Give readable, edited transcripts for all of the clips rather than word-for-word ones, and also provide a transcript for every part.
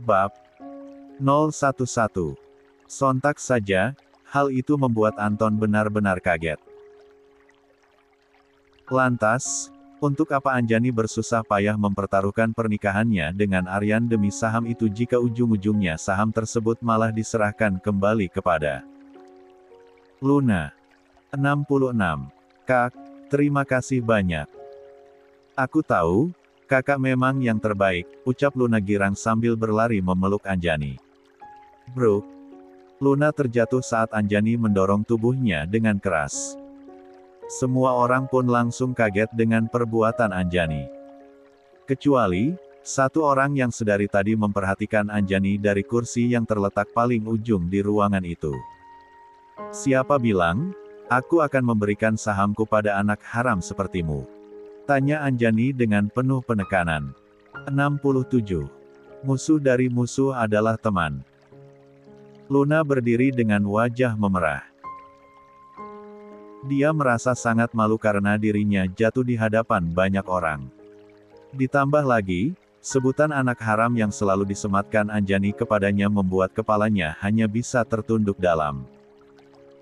Bab 011. Sontak saja, hal itu membuat Anton benar-benar kaget. Lantas, untuk apa Anjani bersusah payah mempertaruhkan pernikahannya dengan Aryan demi saham itu jika ujung-ujungnya saham tersebut malah diserahkan kembali kepada Luna? 66. Kak, terima kasih banyak. Aku tahu, kakak memang yang terbaik, ucap Luna girang sambil berlari memeluk Anjani. Bro. Luna terjatuh saat Anjani mendorong tubuhnya dengan keras. Semua orang pun langsung kaget dengan perbuatan Anjani. Kecuali, satu orang yang sedari tadi memperhatikan Anjani dari kursi yang terletak paling ujung di ruangan itu. Siapa bilang, aku akan memberikan sahamku pada anak haram sepertimu? Tanya Anjani dengan penuh penekanan. 67. Musuh dari musuh adalah teman. Luna berdiri dengan wajah memerah. Dia merasa sangat malu karena dirinya jatuh di hadapan banyak orang. Ditambah lagi, sebutan anak haram yang selalu disematkan Anjani kepadanya membuat kepalanya hanya bisa tertunduk dalam.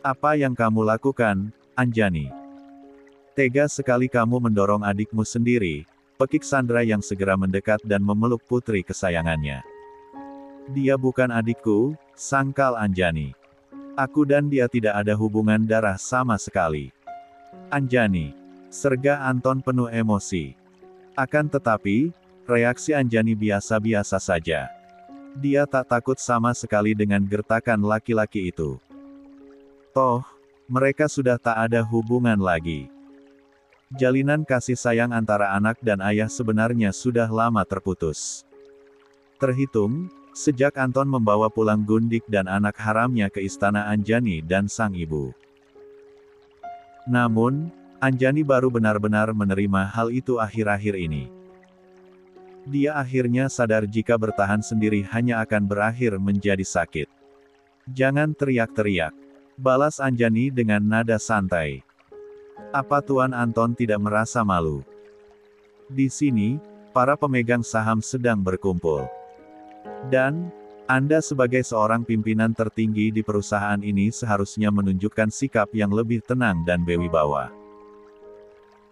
Apa yang kamu lakukan, Anjani? Tega sekali kamu mendorong adikmu sendiri, pekik Sandra yang segera mendekat dan memeluk putri kesayangannya. Dia bukan adikku, sangkal Anjani. Aku dan dia tidak ada hubungan darah sama sekali. Anjani. Serga Anton penuh emosi. Akan tetapi, reaksi Anjani biasa-biasa saja. Dia tak takut sama sekali dengan gertakan laki-laki itu. Toh, mereka sudah tak ada hubungan lagi. Jalinan kasih sayang antara anak dan ayah sebenarnya sudah lama terputus. Terhitung, sejak Anton membawa pulang Gundik dan anak haramnya ke istana Anjani dan sang ibu. Namun, Anjani baru benar-benar menerima hal itu akhir-akhir ini. Dia akhirnya sadar jika bertahan sendiri hanya akan berakhir menjadi sakit. Jangan teriak-teriak, balas Anjani dengan nada santai. Apa Tuan Anton tidak merasa malu? Di sini, para pemegang saham sedang berkumpul. Dan, Anda sebagai seorang pimpinan tertinggi di perusahaan ini seharusnya menunjukkan sikap yang lebih tenang dan berwibawa.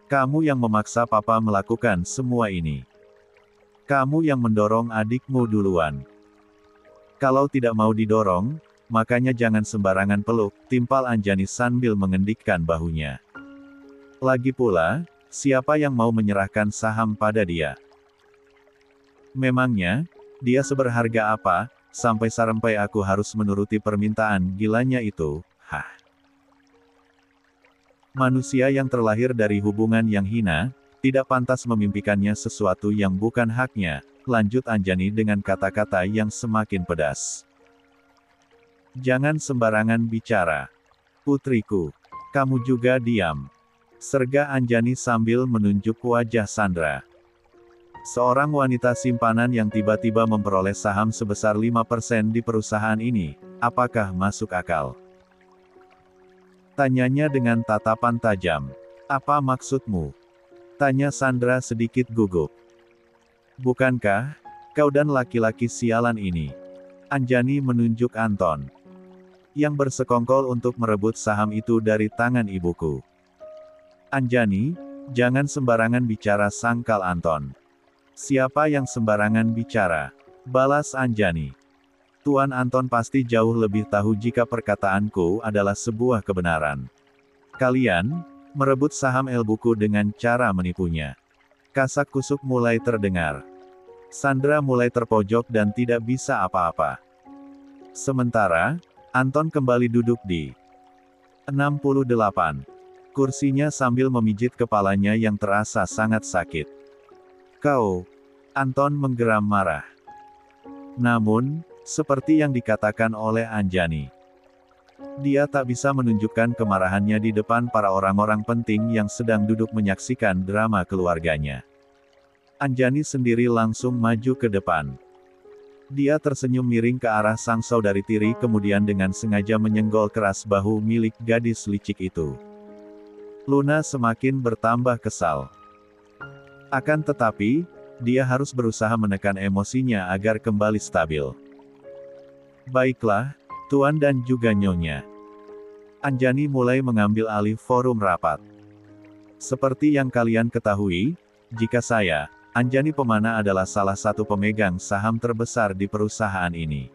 Kamu yang memaksa Papa melakukan semua ini. Kamu yang mendorong adikmu duluan. Kalau tidak mau didorong, makanya jangan sembarangan peluk, timpal Anjani sambil mengendikkan bahunya. Lagi pula, siapa yang mau menyerahkan saham pada dia? Memangnya, dia seberharga apa, sampai aku harus menuruti permintaan gilanya itu, hah? Manusia yang terlahir dari hubungan yang hina, tidak pantas memimpikannya sesuatu yang bukan haknya, lanjut Anjani dengan kata-kata yang semakin pedas. Jangan sembarangan bicara. Putriku, kamu juga diam. Serga Anjani sambil menunjuk wajah Sandra. Seorang wanita simpanan yang tiba-tiba memperoleh saham sebesar 5% di perusahaan ini, apakah masuk akal? Tanyanya dengan tatapan tajam. Apa maksudmu? Tanya Sandra sedikit gugup. Bukankah, kau dan laki-laki sialan ini? Anjani menunjuk Anton. Yang bersekongkol untuk merebut saham itu dari tangan ibuku. Anjani, jangan sembarangan bicara, sangkal Anton. Siapa yang sembarangan bicara? Balas Anjani. Tuan Anton pasti jauh lebih tahu jika perkataanku adalah sebuah kebenaran. Kalian, merebut saham Elbuku dengan cara menipunya. Kasak kusuk mulai terdengar. Sandra mulai terpojok dan tidak bisa apa-apa. Sementara, Anton kembali duduk di 68. Kursinya sambil memijit kepalanya yang terasa sangat sakit. Kau, Anton menggeram marah. Namun, seperti yang dikatakan oleh Anjani, dia tak bisa menunjukkan kemarahannya di depan para orang-orang penting yang sedang duduk menyaksikan drama keluarganya. Anjani sendiri langsung maju ke depan. Dia tersenyum miring ke arah sang saudari tiri kemudian dengan sengaja menyenggol keras bahu milik gadis licik itu. Luna semakin bertambah kesal. Akan tetapi, dia harus berusaha menekan emosinya agar kembali stabil. Baiklah, Tuan dan juga Nyonya. Anjani mulai mengambil alih forum rapat. Seperti yang kalian ketahui, jika saya, Anjani Pemana adalah salah satu pemegang saham terbesar di perusahaan ini.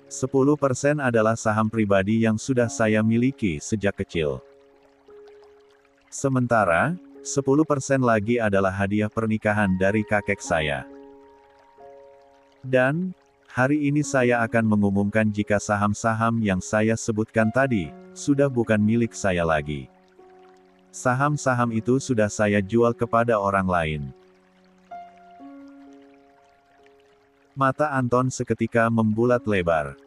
10% adalah saham pribadi yang sudah saya miliki sejak kecil. Sementara, 10% lagi adalah hadiah pernikahan dari kakek saya. Dan, hari ini saya akan mengumumkan jika saham-saham yang saya sebutkan tadi, sudah bukan milik saya lagi. Saham-saham itu sudah saya jual kepada orang lain. Mata Anton seketika membulat lebar.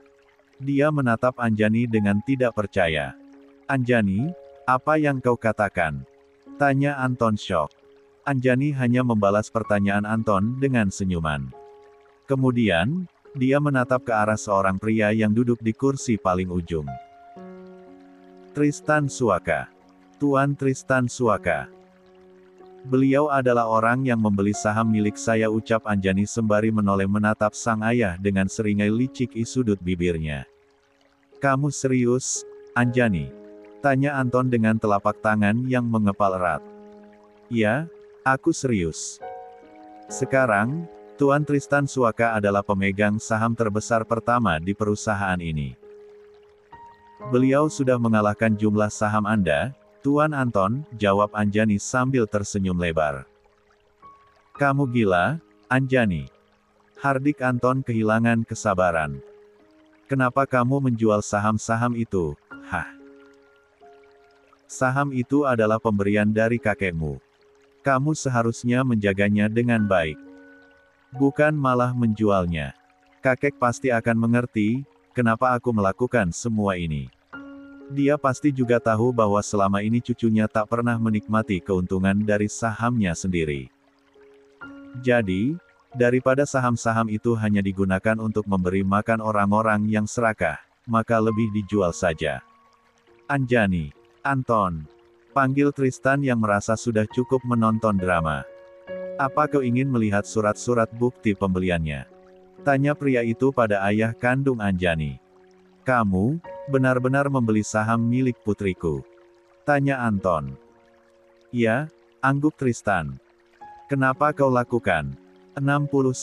Dia menatap Anjani dengan tidak percaya. Anjani, apa yang kau katakan? Tanya Anton syok. Anjani hanya membalas pertanyaan Anton dengan senyuman. Kemudian, dia menatap ke arah seorang pria yang duduk di kursi paling ujung. Tristan Suaka. Tuan Tristan Suaka. Beliau adalah orang yang membeli saham milik saya, ucap Anjani sembari menoleh menatap sang ayah dengan seringai licik di sudut bibirnya. Kamu serius, Anjani? Tanya Anton dengan telapak tangan yang mengepal erat. Ya, aku serius. Sekarang, Tuan Tristan Suaka adalah pemegang saham terbesar pertama di perusahaan ini. Beliau sudah mengalahkan jumlah saham Anda, Tuan Anton, jawab Anjani sambil tersenyum lebar. Kamu gila, Anjani? Hardik Anton kehilangan kesabaran. Kenapa kamu menjual saham-saham itu? Hah? Saham itu adalah pemberian dari kakekmu. Kamu seharusnya menjaganya dengan baik. Bukan malah menjualnya. Kakek pasti akan mengerti, kenapa aku melakukan semua ini. Dia pasti juga tahu bahwa selama ini cucunya tak pernah menikmati keuntungan dari sahamnya sendiri. Jadi, daripada saham-saham itu hanya digunakan untuk memberi makan orang-orang yang serakah, maka lebih dijual saja. Anjani. Anton. Panggil Tristan yang merasa sudah cukup menonton drama. Apa kau ingin melihat surat-surat bukti pembeliannya? Tanya pria itu pada ayah kandung Anjani. Kamu, benar-benar membeli saham milik putriku? Tanya Anton. Ya, angguk Tristan. Kenapa kau lakukan? 69.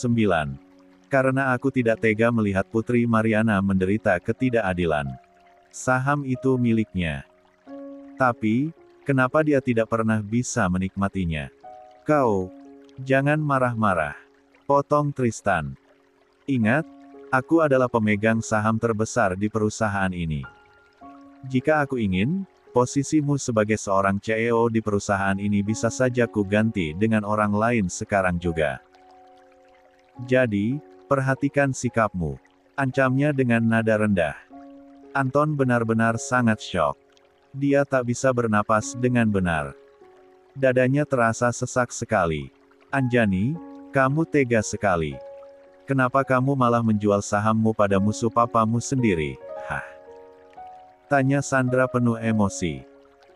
Karena aku tidak tega melihat Putri Mariana menderita ketidakadilan. Saham itu miliknya. Tapi, kenapa dia tidak pernah bisa menikmatinya? Kau, jangan marah-marah. Potong Tristan. Ingat, aku adalah pemegang saham terbesar di perusahaan ini. Jika aku ingin, posisimu sebagai seorang CEO di perusahaan ini bisa saja ku ganti dengan orang lain sekarang juga. Jadi, perhatikan sikapmu. Ancamnya dengan nada rendah. Anton benar-benar sangat syok. Dia tak bisa bernapas dengan benar. Dadanya terasa sesak sekali. Anjani, kamu tega sekali. Kenapa kamu malah menjual sahammu pada musuh papamu sendiri? Hah? Tanya Sandra penuh emosi.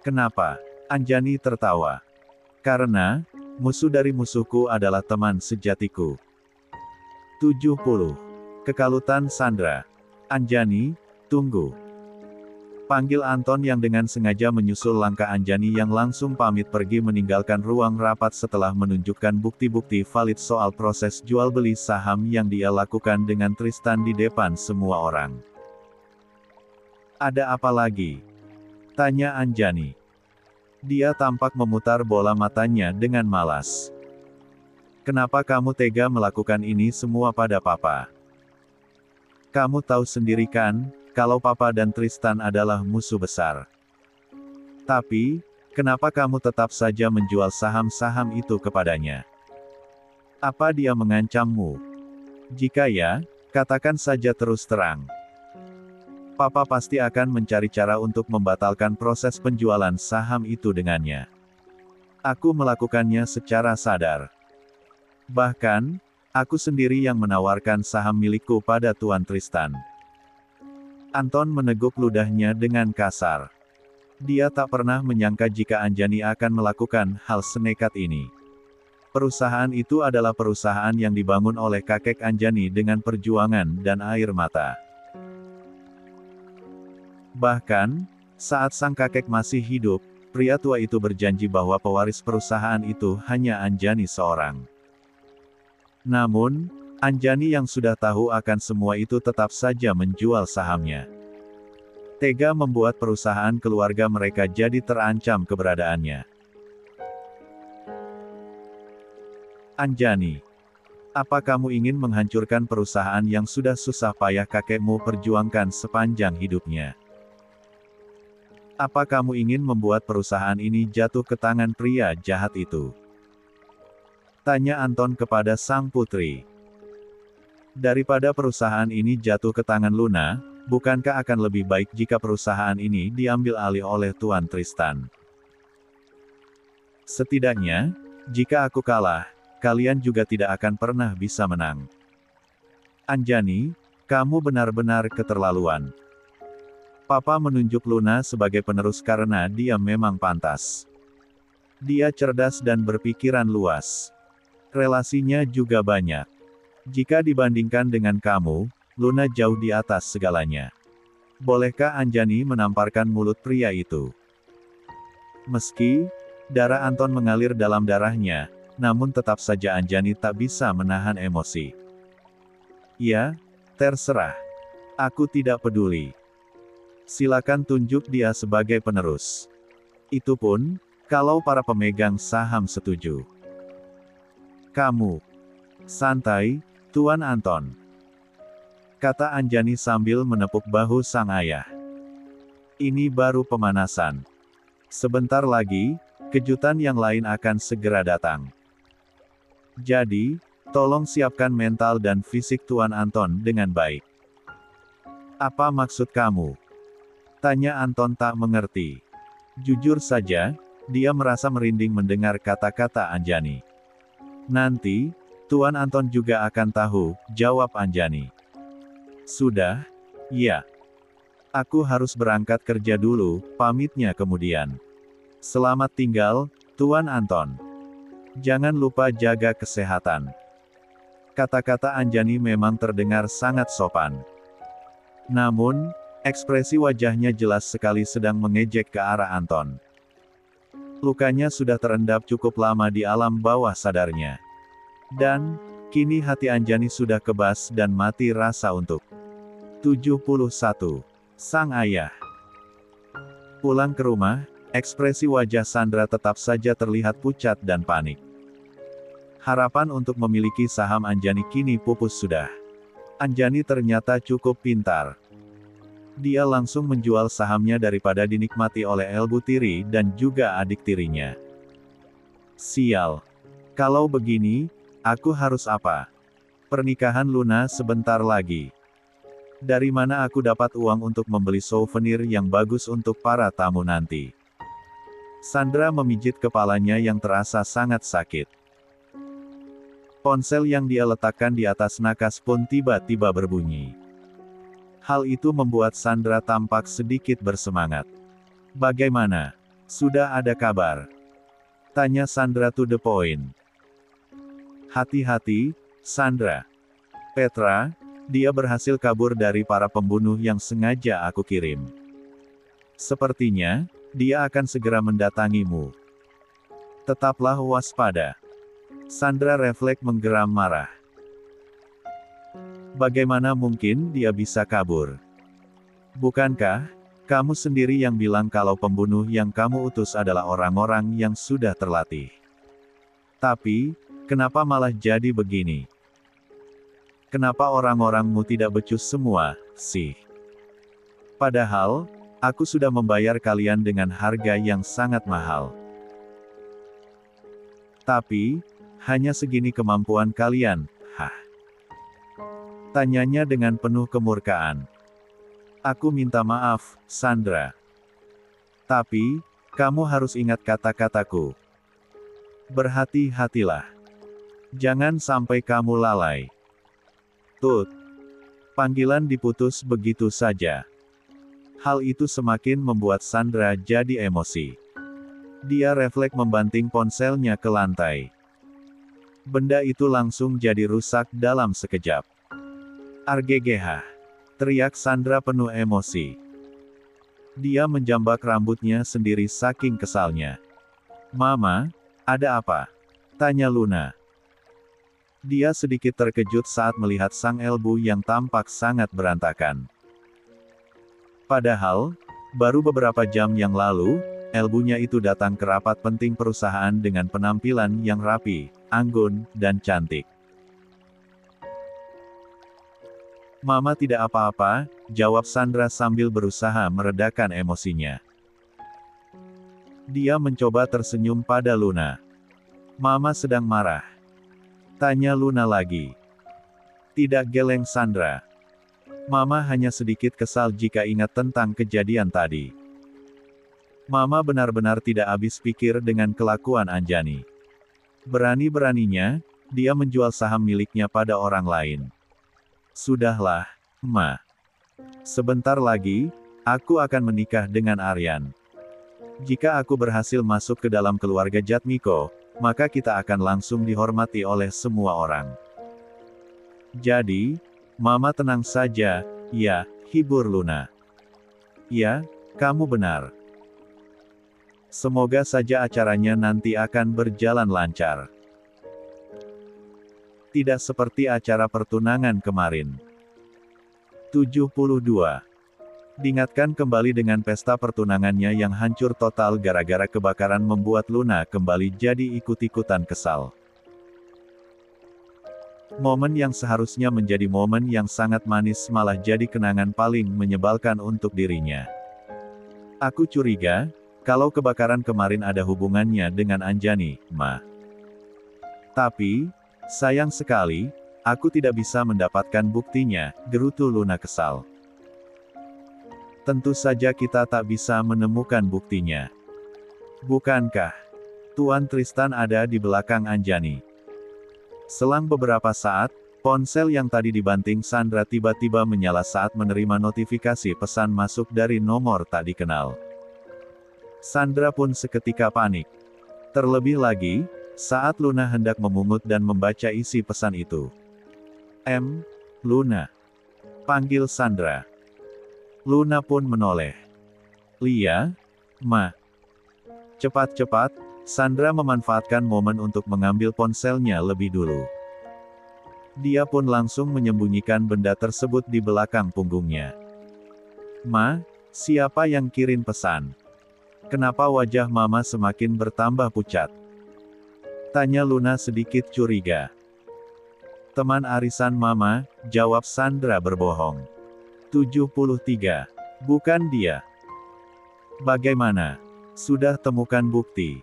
Kenapa? Anjani tertawa. Karena, musuh dari musuhku adalah teman sejatiku. 70. Kekalutan Sandra. Anjani, tunggu. Panggil Anton yang dengan sengaja menyusul langkah Anjani yang langsung pamit pergi meninggalkan ruang rapat setelah menunjukkan bukti-bukti valid soal proses jual beli saham yang dia lakukan dengan Tristan di depan semua orang. Ada apa lagi? Tanya Anjani. Dia tampak memutar bola matanya dengan malas. Kenapa kamu tega melakukan ini semua pada papa? Kamu tahu sendiri kan, kalau papa dan Tristan adalah musuh besar. Tapi, kenapa kamu tetap saja menjual saham-saham itu kepadanya? Apa dia mengancammu? Jika ya, katakan saja terus terang. Papa pasti akan mencari cara untuk membatalkan proses penjualan saham itu dengannya. Aku melakukannya secara sadar. Bahkan, aku sendiri yang menawarkan saham milikku pada Tuan Tristan. Anton meneguk ludahnya dengan kasar. Dia tak pernah menyangka jika Anjani akan melakukan hal senekat ini. Perusahaan itu adalah perusahaan yang dibangun oleh kakek Anjani dengan perjuangan dan air mata. Bahkan, saat sang kakek masih hidup, pria tua itu berjanji bahwa pewaris perusahaan itu hanya Anjani seorang. Namun, Anjani yang sudah tahu akan semua itu tetap saja menjual sahamnya. Tega membuat perusahaan keluarga mereka jadi terancam keberadaannya. Anjani, apa kamu ingin menghancurkan perusahaan yang sudah susah payah kakekmu perjuangkan sepanjang hidupnya? Apa kamu ingin membuat perusahaan ini jatuh ke tangan pria jahat itu? Tanya Anton kepada sang putri. Daripada perusahaan ini jatuh ke tangan Luna, bukankah akan lebih baik jika perusahaan ini diambil alih oleh Tuan Tristan? Setidaknya, jika aku kalah, kalian juga tidak akan pernah bisa menang. Anjani, kamu benar-benar keterlaluan. Papa menunjuk Luna sebagai penerus karena dia memang pantas. Dia cerdas dan berpikiran luas. Relasinya juga banyak. Jika dibandingkan dengan kamu, Luna jauh di atas segalanya. Bolehkah Anjani menamparkan mulut pria itu? Meski darah Anton mengalir dalam darahnya, namun tetap saja Anjani tak bisa menahan emosi. Ya, terserah. Aku tidak peduli. Silakan tunjuk dia sebagai penerus. Itu pun, kalau para pemegang saham setuju. Kamu. Santai, Tuan Anton. Kata Anjani sambil menepuk bahu sang ayah. Ini baru pemanasan. Sebentar lagi, kejutan yang lain akan segera datang. Jadi, tolong siapkan mental dan fisik Tuan Anton dengan baik. Apa maksud kamu? Tanya Anton tak mengerti. Jujur saja, dia merasa merinding mendengar kata-kata Anjani. Nanti, Tuan Anton juga akan tahu, jawab Anjani. Sudah? Ya. Aku harus berangkat kerja dulu, pamitnya kemudian. Selamat tinggal, Tuan Anton. Jangan lupa jaga kesehatan. Kata-kata Anjani memang terdengar sangat sopan. Namun, ekspresi wajahnya jelas sekali sedang mengejek ke arah Anton. Lukanya sudah terendap cukup lama di alam bawah sadarnya. Dan, kini hati Anjani sudah kebas dan mati rasa untuk 71. Sang ayah. Pulang ke rumah, ekspresi wajah Sandra tetap saja terlihat pucat dan panik. Harapan untuk memiliki saham Anjani kini pupus sudah. Anjani ternyata cukup pintar. Dia langsung menjual sahamnya daripada dinikmati oleh Elbu Tiri dan juga adik tirinya. Sial. Kalau begini, aku harus apa? Pernikahan Luna sebentar lagi. Dari mana aku dapat uang untuk membeli souvenir yang bagus untuk para tamu nanti? Sandra memijit kepalanya yang terasa sangat sakit. Ponsel yang dia letakkan di atas nakas pun tiba-tiba berbunyi. Hal itu membuat Sandra tampak sedikit bersemangat. Bagaimana? Sudah ada kabar? Tanya Sandra to the point. Hati-hati, Sandra. Petra, dia berhasil kabur dari para pembunuh yang sengaja aku kirim. Sepertinya, dia akan segera mendatangimu. Tetaplah waspada. Sandra refleks menggeram marah. Bagaimana mungkin dia bisa kabur? Bukankah kamu sendiri yang bilang kalau pembunuh yang kamu utus adalah orang-orang yang sudah terlatih? Tapi, kenapa malah jadi begini? Kenapa orang-orangmu tidak becus semua, sih? Padahal, aku sudah membayar kalian dengan harga yang sangat mahal. Tapi, hanya segini kemampuan kalian, hah? Tanyanya dengan penuh kemurkaan. Aku minta maaf, Sandra. Tapi, kamu harus ingat kata-kataku. Berhati-hatilah. Jangan sampai kamu lalai. Tut. Panggilan diputus begitu saja. Hal itu semakin membuat Sandra jadi emosi. Dia refleks membanting ponselnya ke lantai. Benda itu langsung jadi rusak dalam sekejap. "Arggh!" teriak Sandra penuh emosi. Dia menjambak rambutnya sendiri saking kesalnya. "Mama, ada apa?" tanya Luna. Dia sedikit terkejut saat melihat sang elbu yang tampak sangat berantakan. Padahal, baru beberapa jam yang lalu, elbunya itu datang ke rapat penting perusahaan dengan penampilan yang rapi, anggun, dan cantik. "Mama tidak apa-apa," jawab Sandra sambil berusaha meredakan emosinya. Dia mencoba tersenyum pada Luna. "Mama sedang marah?" tanya Luna lagi. "Tidak," geleng Sandra. "Mama hanya sedikit kesal jika ingat tentang kejadian tadi." Mama benar-benar tidak habis pikir dengan kelakuan Anjani. Berani-beraninya, dia menjual saham miliknya pada orang lain. "Sudahlah, Ma. Sebentar lagi, aku akan menikah dengan Aryan. Jika aku berhasil masuk ke dalam keluarga Jatmiko, maka kita akan langsung dihormati oleh semua orang. Jadi, Mama tenang saja, ya," hibur Luna. "Ya, kamu benar. Semoga saja acaranya nanti akan berjalan lancar. Tidak seperti acara pertunangan kemarin." 72. Diingatkan kembali dengan pesta pertunangannya yang hancur total gara-gara kebakaran membuat Luna kembali jadi ikut-ikutan kesal. Momen yang seharusnya menjadi momen yang sangat manis malah jadi kenangan paling menyebalkan untuk dirinya. "Aku curiga, kalau kebakaran kemarin ada hubungannya dengan Anjani, Ma. Tapi, sayang sekali, aku tidak bisa mendapatkan buktinya," gerutu Luna kesal. "Tentu saja kita tak bisa menemukan buktinya. Bukankah Tuan Tristan ada di belakang Anjani?" Selang beberapa saat, ponsel yang tadi dibanting Sandra tiba-tiba menyala saat menerima notifikasi pesan masuk dari nomor tak dikenal. Sandra pun seketika panik. Terlebih lagi, saat Luna hendak memungut dan membaca isi pesan itu. Luna," panggil Sandra. Luna pun menoleh. "Lia, Ma." Cepat-cepat, Sandra memanfaatkan momen untuk mengambil ponselnya lebih dulu. Dia pun langsung menyembunyikan benda tersebut di belakang punggungnya. "Ma, siapa yang kirim pesan? Kenapa wajah Mama semakin bertambah pucat?" tanya Luna sedikit curiga. "Teman arisan Mama," jawab Sandra berbohong. 73. "Bukan dia." "Bagaimana? Sudah temukan bukti?"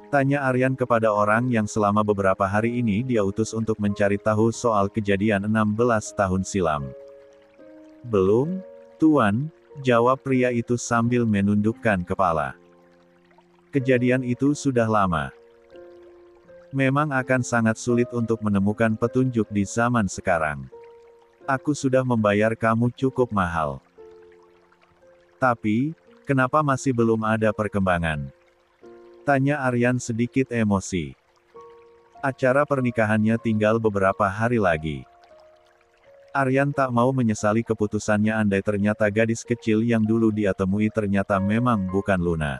tanya Aryan kepada orang yang selama beberapa hari ini dia utus untuk mencari tahu soal kejadian 16 tahun silam. "Belum, Tuan," jawab pria itu sambil menundukkan kepala. "Kejadian itu sudah lama. Memang akan sangat sulit untuk menemukan petunjuk di zaman sekarang. Aku sudah membayar kamu cukup mahal. Tapi, kenapa masih belum ada perkembangan?" tanya Aryan sedikit emosi. Acara pernikahannya tinggal beberapa hari lagi. Aryan tak mau menyesali keputusannya andai ternyata gadis kecil yang dulu dia temui ternyata memang bukan Luna.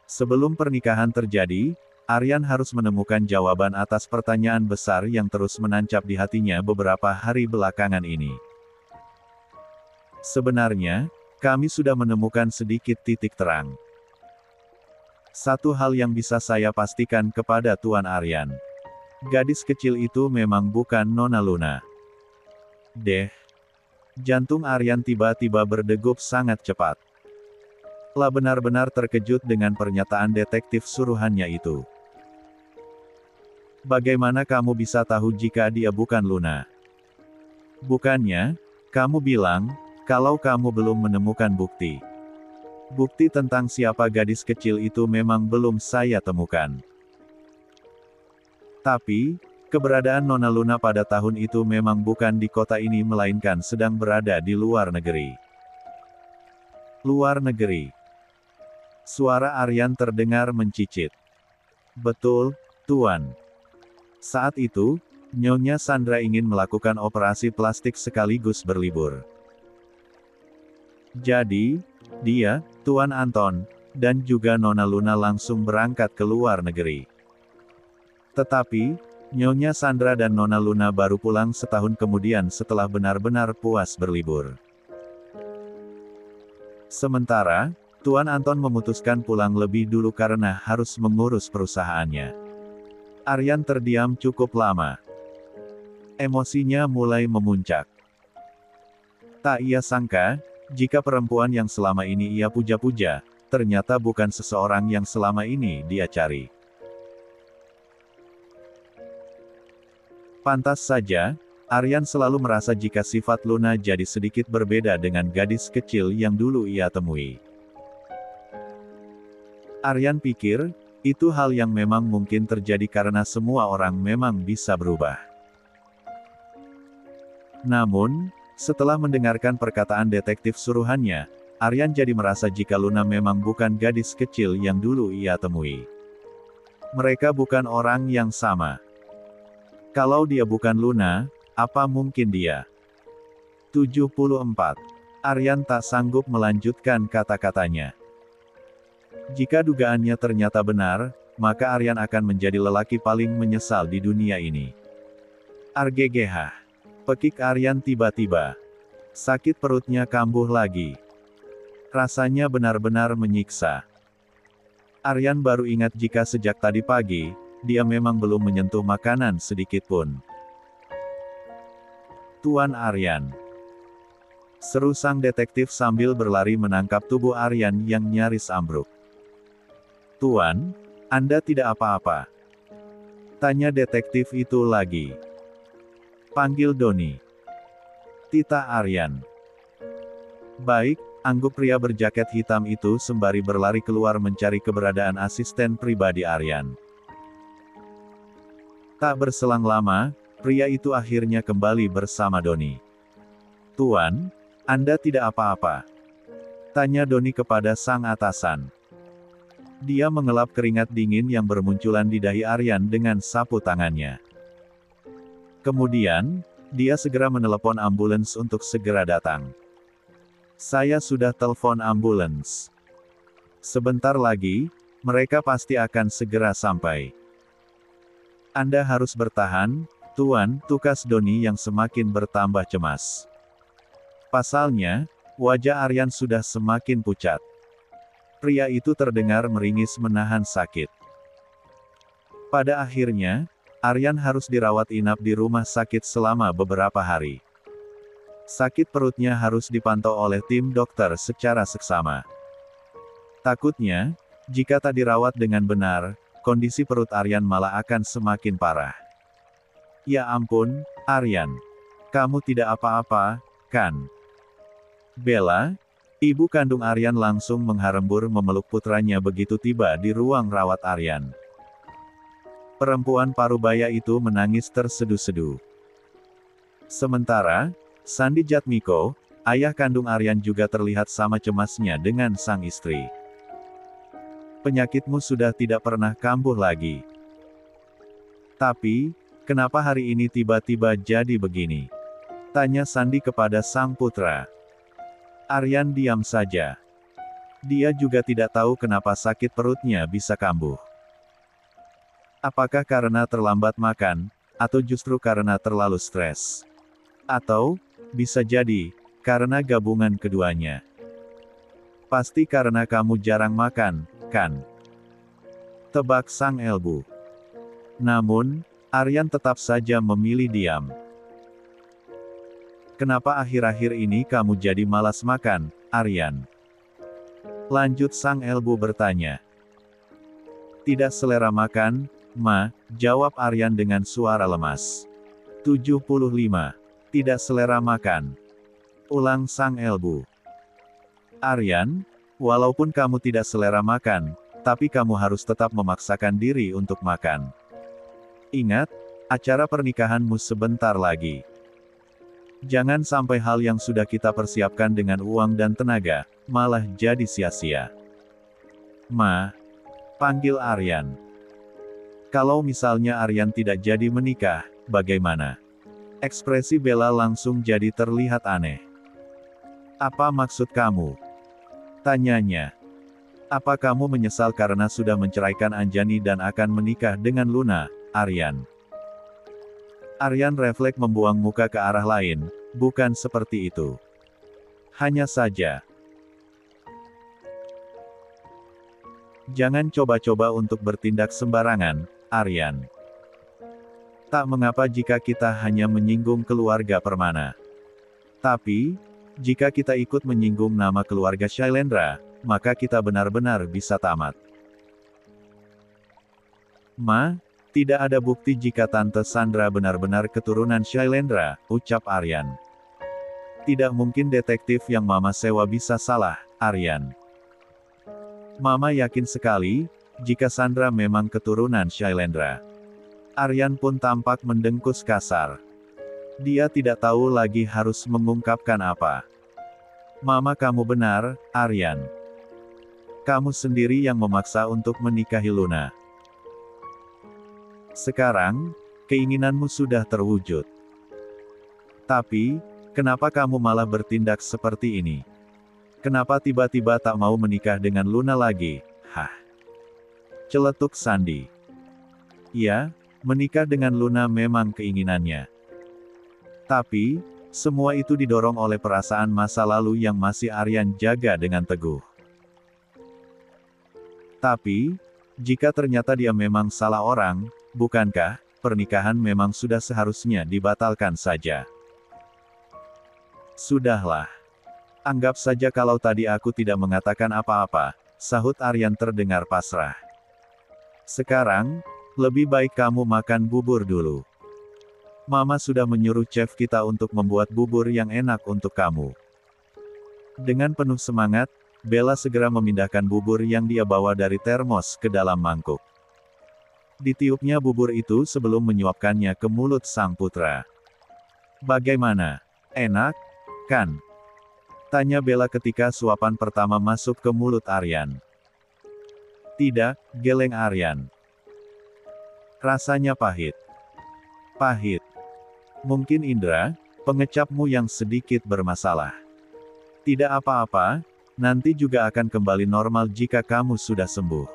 Sebelum pernikahan terjadi, Aryan harus menemukan jawaban atas pertanyaan besar yang terus menancap di hatinya beberapa hari belakangan ini. "Sebenarnya, kami sudah menemukan sedikit titik terang. Satu hal yang bisa saya pastikan kepada Tuan Aryan. Gadis kecil itu memang bukan Nona Luna." Jantung Aryan tiba-tiba berdegup sangat cepat. Lah benar-benar terkejut dengan pernyataan detektif suruhannya itu. "Bagaimana kamu bisa tahu jika dia bukan Luna? Bukannya, kamu bilang, kalau kamu belum menemukan bukti. Bukti tentang siapa gadis kecil itu memang belum saya temukan. Tapi, keberadaan Nona Luna pada tahun itu memang bukan di kota ini melainkan sedang berada di luar negeri." "Luar negeri?" Suara Aryan terdengar mencicit. "Betul, Tuan. Saat itu, Nyonya Sandra ingin melakukan operasi plastik sekaligus berlibur. Jadi, dia, Tuan Anton, dan juga Nona Luna langsung berangkat ke luar negeri. Tetapi, Nyonya Sandra dan Nona Luna baru pulang setahun kemudian setelah benar-benar puas berlibur. Sementara, Tuan Anton memutuskan pulang lebih dulu karena harus mengurus perusahaannya. Aryan terdiam cukup lama. Emosinya mulai memuncak. Tak ia sangka, jika perempuan yang selama ini ia puja-puja, ternyata bukan seseorang yang selama ini dia cari. Pantas saja, Aryan selalu merasa jika sifat Luna jadi sedikit berbeda dengan gadis kecil yang dulu ia temui. Aryan pikir, itu hal yang memang mungkin terjadi karena semua orang memang bisa berubah. Namun, setelah mendengarkan perkataan detektif suruhannya, Aryan jadi merasa jika Luna memang bukan gadis kecil yang dulu ia temui. Mereka bukan orang yang sama. Kalau dia bukan Luna, apa mungkin dia? 74. Aryan tak sanggup melanjutkan kata-katanya. Jika dugaannya ternyata benar, maka Aryan akan menjadi lelaki paling menyesal di dunia ini. Arggh. Pekik Aryan tiba-tiba. Sakit perutnya kambuh lagi. Rasanya benar-benar menyiksa. Aryan baru ingat jika sejak tadi pagi, dia memang belum menyentuh makanan sedikit pun. Tuan Aryan. Seru sang detektif sambil berlari menangkap tubuh Aryan yang nyaris ambruk. Tuan, Anda tidak apa-apa? Tanya detektif itu lagi. Panggil Doni. Tita Aryan. Baik, angguk pria berjaket hitam itu sembari berlari keluar mencari keberadaan asisten pribadi Aryan. Tak berselang lama, pria itu akhirnya kembali bersama Doni. Tuan, Anda tidak apa-apa? Tanya Doni kepada sang atasan. Dia mengelap keringat dingin yang bermunculan di dahi Aryan dengan sapu tangannya. Kemudian, dia segera menelepon ambulans untuk segera datang. Saya sudah telepon ambulans. Sebentar lagi, mereka pasti akan segera sampai. Anda harus bertahan, Tuan, tukas Doni yang semakin bertambah cemas. Pasalnya, wajah Aryan sudah semakin pucat. Pria itu terdengar meringis menahan sakit. Pada akhirnya, Aryan harus dirawat inap di rumah sakit selama beberapa hari. Sakit perutnya harus dipantau oleh tim dokter secara seksama. Takutnya, jika tak dirawat dengan benar, kondisi perut Aryan malah akan semakin parah. Ya ampun, Aryan. Kamu tidak apa-apa, kan? Bella, ibu kandung Aryan langsung mengharembur memeluk putranya begitu tiba di ruang rawat Aryan. Perempuan parubaya itu menangis terseduh-seduh. Sementara, Sandi Jatmiko, ayah kandung Aryan juga terlihat sama cemasnya dengan sang istri. Penyakitmu sudah tidak pernah kambuh lagi. Tapi, kenapa hari ini tiba-tiba jadi begini? Tanya Sandi kepada sang putra. Aryan diam saja. Dia juga tidak tahu kenapa sakit perutnya bisa kambuh. Apakah karena terlambat makan, atau justru karena terlalu stres? Atau, bisa jadi, karena gabungan keduanya. Pasti karena kamu jarang makan, kan? Tebak sang Elbu. Namun, Aryan tetap saja memilih diam. Kenapa akhir-akhir ini kamu jadi malas makan, Aryan? Lanjut sang Elbu bertanya. Tidak selera makan, Ma, jawab Aryan dengan suara lemas. 75. Tidak selera makan. Ulang sang Elbu. Aryan, walaupun kamu tidak selera makan, tapi kamu harus tetap memaksakan diri untuk makan. Ingat, acara pernikahanmu sebentar lagi. Jangan sampai hal yang sudah kita persiapkan dengan uang dan tenaga, malah jadi sia-sia. Ma, panggil Aryan. Kalau misalnya Aryan tidak jadi menikah, bagaimana? Ekspresi Bella langsung jadi terlihat aneh. Apa maksud kamu? Tanyanya. Apa kamu menyesal karena sudah menceraikan Anjani dan akan menikah dengan Luna, Aryan? Aryan refleks membuang muka ke arah lain, bukan seperti itu. Hanya saja. Jangan coba-coba untuk bertindak sembarangan, Aryan. Tak mengapa jika kita hanya menyinggung keluarga Permana. Tapi, jika kita ikut menyinggung nama keluarga Shailendra, maka kita benar-benar bisa tamat. Ma, tidak ada bukti jika Tante Sandra benar-benar keturunan Shailendra, ucap Aryan. Tidak mungkin detektif yang Mama sewa bisa salah, Aryan. Mama yakin sekali, jika Sandra memang keturunan Shailendra. Aryan pun tampak mendengkus kasar. Dia tidak tahu lagi harus mengungkapkan apa. Mama kamu benar, Aryan. Kamu sendiri yang memaksa untuk menikahi Luna. Sekarang, keinginanmu sudah terwujud. Tapi, kenapa kamu malah bertindak seperti ini? Kenapa tiba-tiba tak mau menikah dengan Luna lagi? Hah? Celetuk Sandi. Ya, menikah dengan Luna memang keinginannya. Tapi, semua itu didorong oleh perasaan masa lalu yang masih Aryan jaga dengan teguh. Tapi, jika ternyata dia memang salah orang, bukankah pernikahan memang sudah seharusnya dibatalkan saja? Sudahlah. Anggap saja kalau tadi aku tidak mengatakan apa-apa, sahut Aryan terdengar pasrah. Sekarang, lebih baik kamu makan bubur dulu. Mama sudah menyuruh chef kita untuk membuat bubur yang enak untuk kamu. Dengan penuh semangat, Bella segera memindahkan bubur yang dia bawa dari termos ke dalam mangkuk. Ditiupnya bubur itu sebelum menyuapkannya ke mulut sang putra. Bagaimana? Enak, kan? Tanya Bella ketika suapan pertama masuk ke mulut Aryan. Tidak, geleng Aryan. Rasanya pahit. Pahit. Mungkin indera pengecapmu yang sedikit bermasalah. Tidak apa-apa, nanti juga akan kembali normal jika kamu sudah sembuh.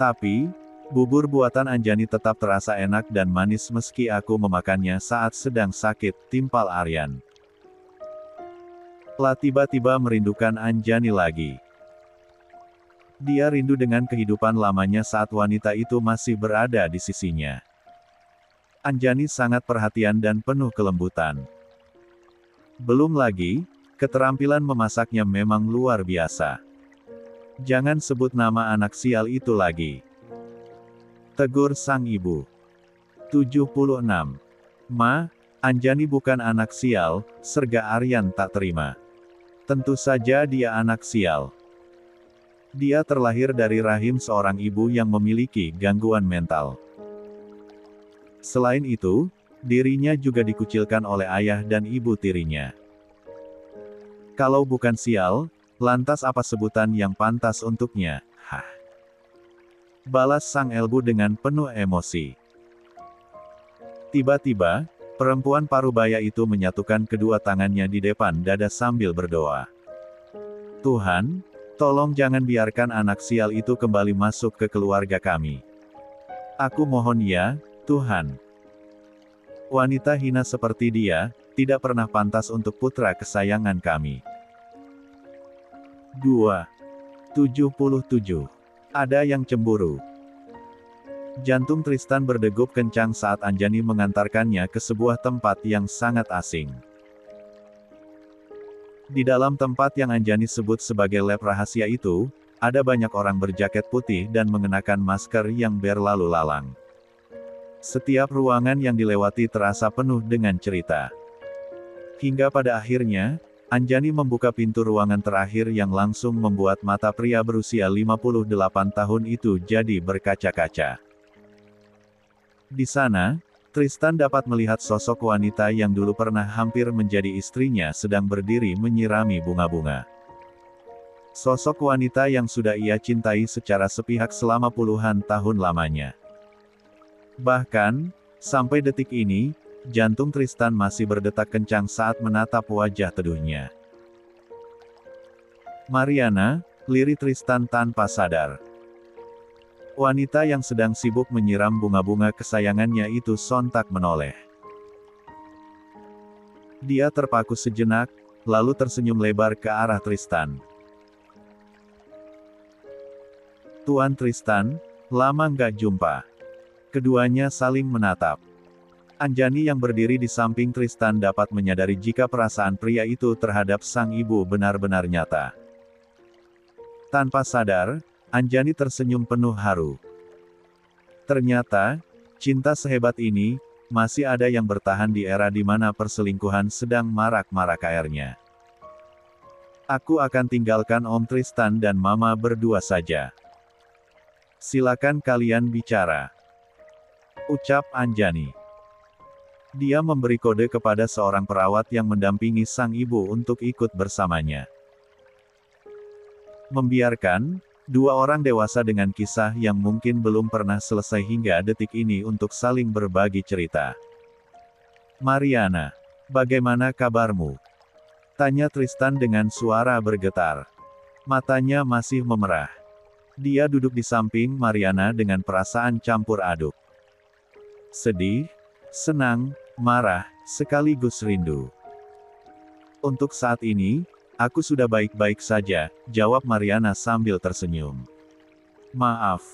Tapi, bubur buatan Anjani tetap terasa enak dan manis meski aku memakannya saat sedang sakit, timpal Aryan. Lah tiba-tiba merindukan Anjani lagi. Dia rindu dengan kehidupan lamanya saat wanita itu masih berada di sisinya. Anjani sangat perhatian dan penuh kelembutan. Belum lagi, keterampilan memasaknya memang luar biasa. Jangan sebut nama anak sial itu lagi. Tegur sang ibu. 76. Ma, Anjani bukan anak sial, serga Aryan tak terima. Tentu saja dia anak sial. Dia terlahir dari rahim seorang ibu yang memiliki gangguan mental. Selain itu, dirinya juga dikucilkan oleh ayah dan ibu tirinya. Kalau bukan sial, lantas apa sebutan yang pantas untuknya? Hah? Balas sang Elbu dengan penuh emosi. Tiba-tiba, perempuan parubaya itu menyatukan kedua tangannya di depan dada sambil berdoa. Tuhan, tolong jangan biarkan anak sial itu kembali masuk ke keluarga kami. Aku mohon ya, Tuhan. Wanita hina seperti dia, tidak pernah pantas untuk putra kesayangan kami. 2. 77. Ada yang cemburu. Jantung Tristan berdegup kencang saat Anjani mengantarkannya ke sebuah tempat yang sangat asing. Di dalam tempat yang Anjani sebut sebagai lab rahasia itu, ada banyak orang berjaket putih dan mengenakan masker yang berlalu lalang. Setiap ruangan yang dilewati terasa penuh dengan cerita. Hingga pada akhirnya, Anjani membuka pintu ruangan terakhir yang langsung membuat mata pria berusia 58 tahun itu jadi berkaca-kaca. Di sana, Tristan dapat melihat sosok wanita yang dulu pernah hampir menjadi istrinya sedang berdiri menyirami bunga-bunga. Sosok wanita yang sudah ia cintai secara sepihak selama puluhan tahun lamanya. Bahkan, sampai detik ini, jantung Tristan masih berdetak kencang saat menatap wajah teduhnya. Mariana, lirik Tristan tanpa sadar. Wanita yang sedang sibuk menyiram bunga-bunga kesayangannya itu sontak menoleh. Dia terpaku sejenak, lalu tersenyum lebar ke arah Tristan. Tuan Tristan, lama nggak jumpa. Keduanya saling menatap. Anjani yang berdiri di samping Tristan dapat menyadari jika perasaan pria itu terhadap sang ibu benar-benar nyata. Tanpa sadar, Anjani tersenyum penuh haru. Ternyata, cinta sehebat ini, masih ada yang bertahan di era di mana perselingkuhan sedang marak-marak airnya. Aku akan tinggalkan Om Tristan dan Mama berdua saja. Silakan kalian bicara, ucap Anjani. Dia memberi kode kepada seorang perawat yang mendampingi sang ibu untuk ikut bersamanya. Membiarkan dua orang dewasa dengan kisah yang mungkin belum pernah selesai hingga detik ini untuk saling berbagi cerita. Mariana, bagaimana kabarmu? Tanya Tristan dengan suara bergetar. Matanya masih memerah. Dia duduk di samping Mariana dengan perasaan campur aduk. Sedih, senang, marah, sekaligus rindu. Untuk saat ini, aku sudah baik-baik saja, jawab Mariana sambil tersenyum. Maaf.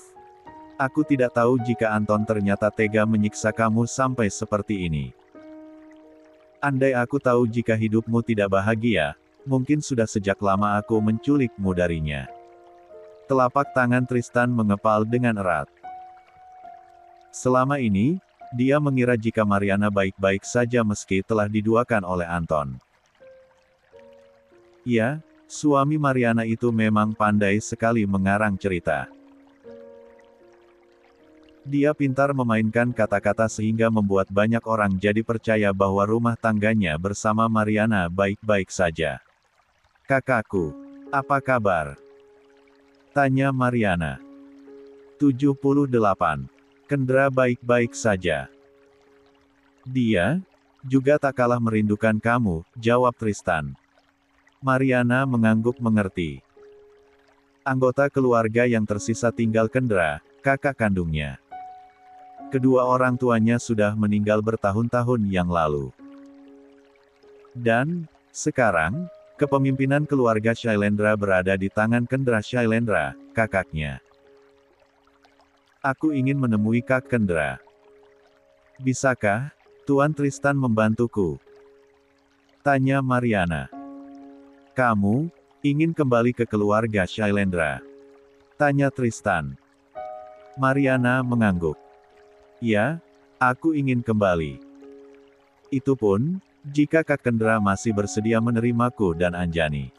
Aku tidak tahu jika Anton ternyata tega menyiksa kamu sampai seperti ini. Andai aku tahu jika hidupmu tidak bahagia, mungkin sudah sejak lama aku menculikmu darinya. Telapak tangan Tristan mengepal dengan erat. Selama ini, dia mengira jika Mariana baik-baik saja meski telah diduakan oleh Anton. Ya, suami Mariana itu memang pandai sekali mengarang cerita. Dia pintar memainkan kata-kata sehingga membuat banyak orang jadi percaya bahwa rumah tangganya bersama Mariana baik-baik saja. Kakakku, apa kabar? Tanya Mariana. 78. Kendra baik-baik saja. Dia juga tak kalah merindukan kamu, jawab Tristan. Mariana mengangguk mengerti. Anggota keluarga yang tersisa tinggal Kendra, kakak kandungnya. Kedua orang tuanya sudah meninggal bertahun-tahun yang lalu. Dan, sekarang, kepemimpinan keluarga Shailendra berada di tangan Kendra Shailendra, kakaknya. Aku ingin menemui Kak Kendra. Bisakah, Tuan Tristan membantuku? Tanya Mariana. Kamu ingin kembali ke keluarga Shailendra? Tanya Tristan. Mariana mengangguk. Ya, aku ingin kembali. Itu pun, jika Kak Kendra masih bersedia menerimaku dan Anjani.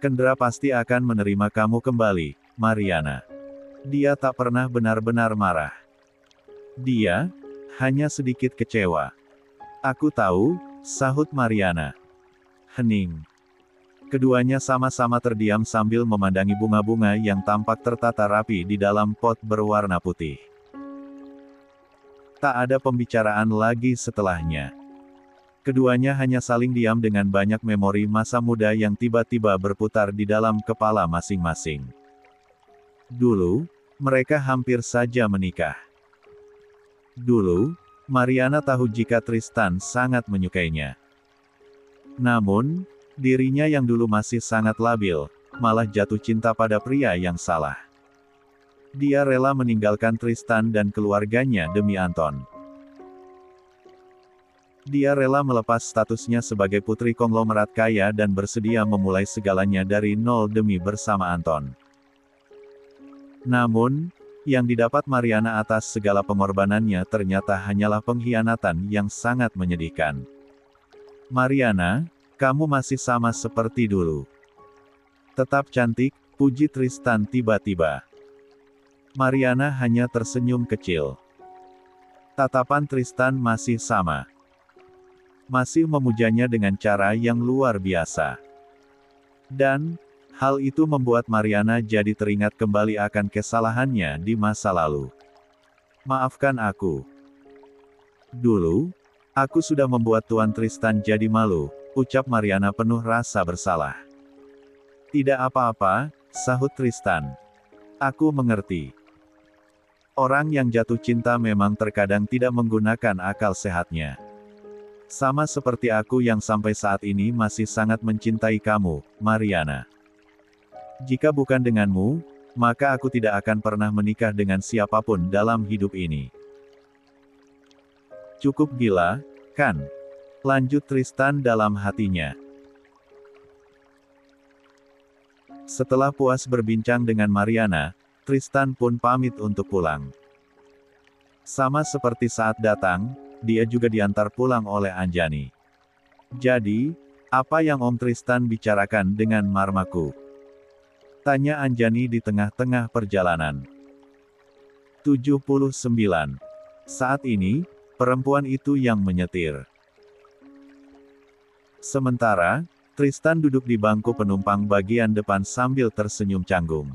Kendra pasti akan menerima kamu kembali, Mariana. Dia tak pernah benar-benar marah. Dia hanya sedikit kecewa. Aku tahu, sahut Mariana. Hening. Keduanya sama-sama terdiam sambil memandangi bunga-bunga yang tampak tertata rapi di dalam pot berwarna putih. Tak ada pembicaraan lagi setelahnya. Keduanya hanya saling diam dengan banyak memori masa muda yang tiba-tiba berputar di dalam kepala masing-masing. Dulu, mereka hampir saja menikah. Dulu, Mariana tahu jika Tristan sangat menyukainya. Namun, dirinya yang dulu masih sangat labil, malah jatuh cinta pada pria yang salah. Dia rela meninggalkan Tristan dan keluarganya demi Anton. Dia rela melepas statusnya sebagai putri konglomerat kaya dan bersedia memulai segalanya dari nol demi bersama Anton. Namun, yang didapat Mariana atas segala pengorbanannya ternyata hanyalah pengkhianatan yang sangat menyedihkan. Mariana, kamu masih sama seperti dulu. Tetap cantik, puji Tristan tiba-tiba. Mariana hanya tersenyum kecil. Tatapan Tristan masih sama. Masih memujanya dengan cara yang luar biasa. Dan, hal itu membuat Mariana jadi teringat kembali akan kesalahannya di masa lalu. Maafkan aku. Dulu, aku sudah membuat Tuan Tristan jadi malu, ucap Mariana penuh rasa bersalah. Tidak apa-apa, sahut Tristan. Aku mengerti. Orang yang jatuh cinta memang terkadang tidak menggunakan akal sehatnya. Sama seperti aku yang sampai saat ini masih sangat mencintai kamu, Mariana. Jika bukan denganmu, maka aku tidak akan pernah menikah dengan siapapun dalam hidup ini. Cukup gila, kan? Lanjut Tristan dalam hatinya. Setelah puas berbincang dengan Mariana, Tristan pun pamit untuk pulang. Sama seperti saat datang, dia juga diantar pulang oleh Anjani. Jadi, apa yang Om Tristan bicarakan dengan Marmaku? Tanya Anjani di tengah-tengah perjalanan. 79. Saat ini, perempuan itu yang menyetir. Sementara, Tristan duduk di bangku penumpang bagian depan sambil tersenyum canggung.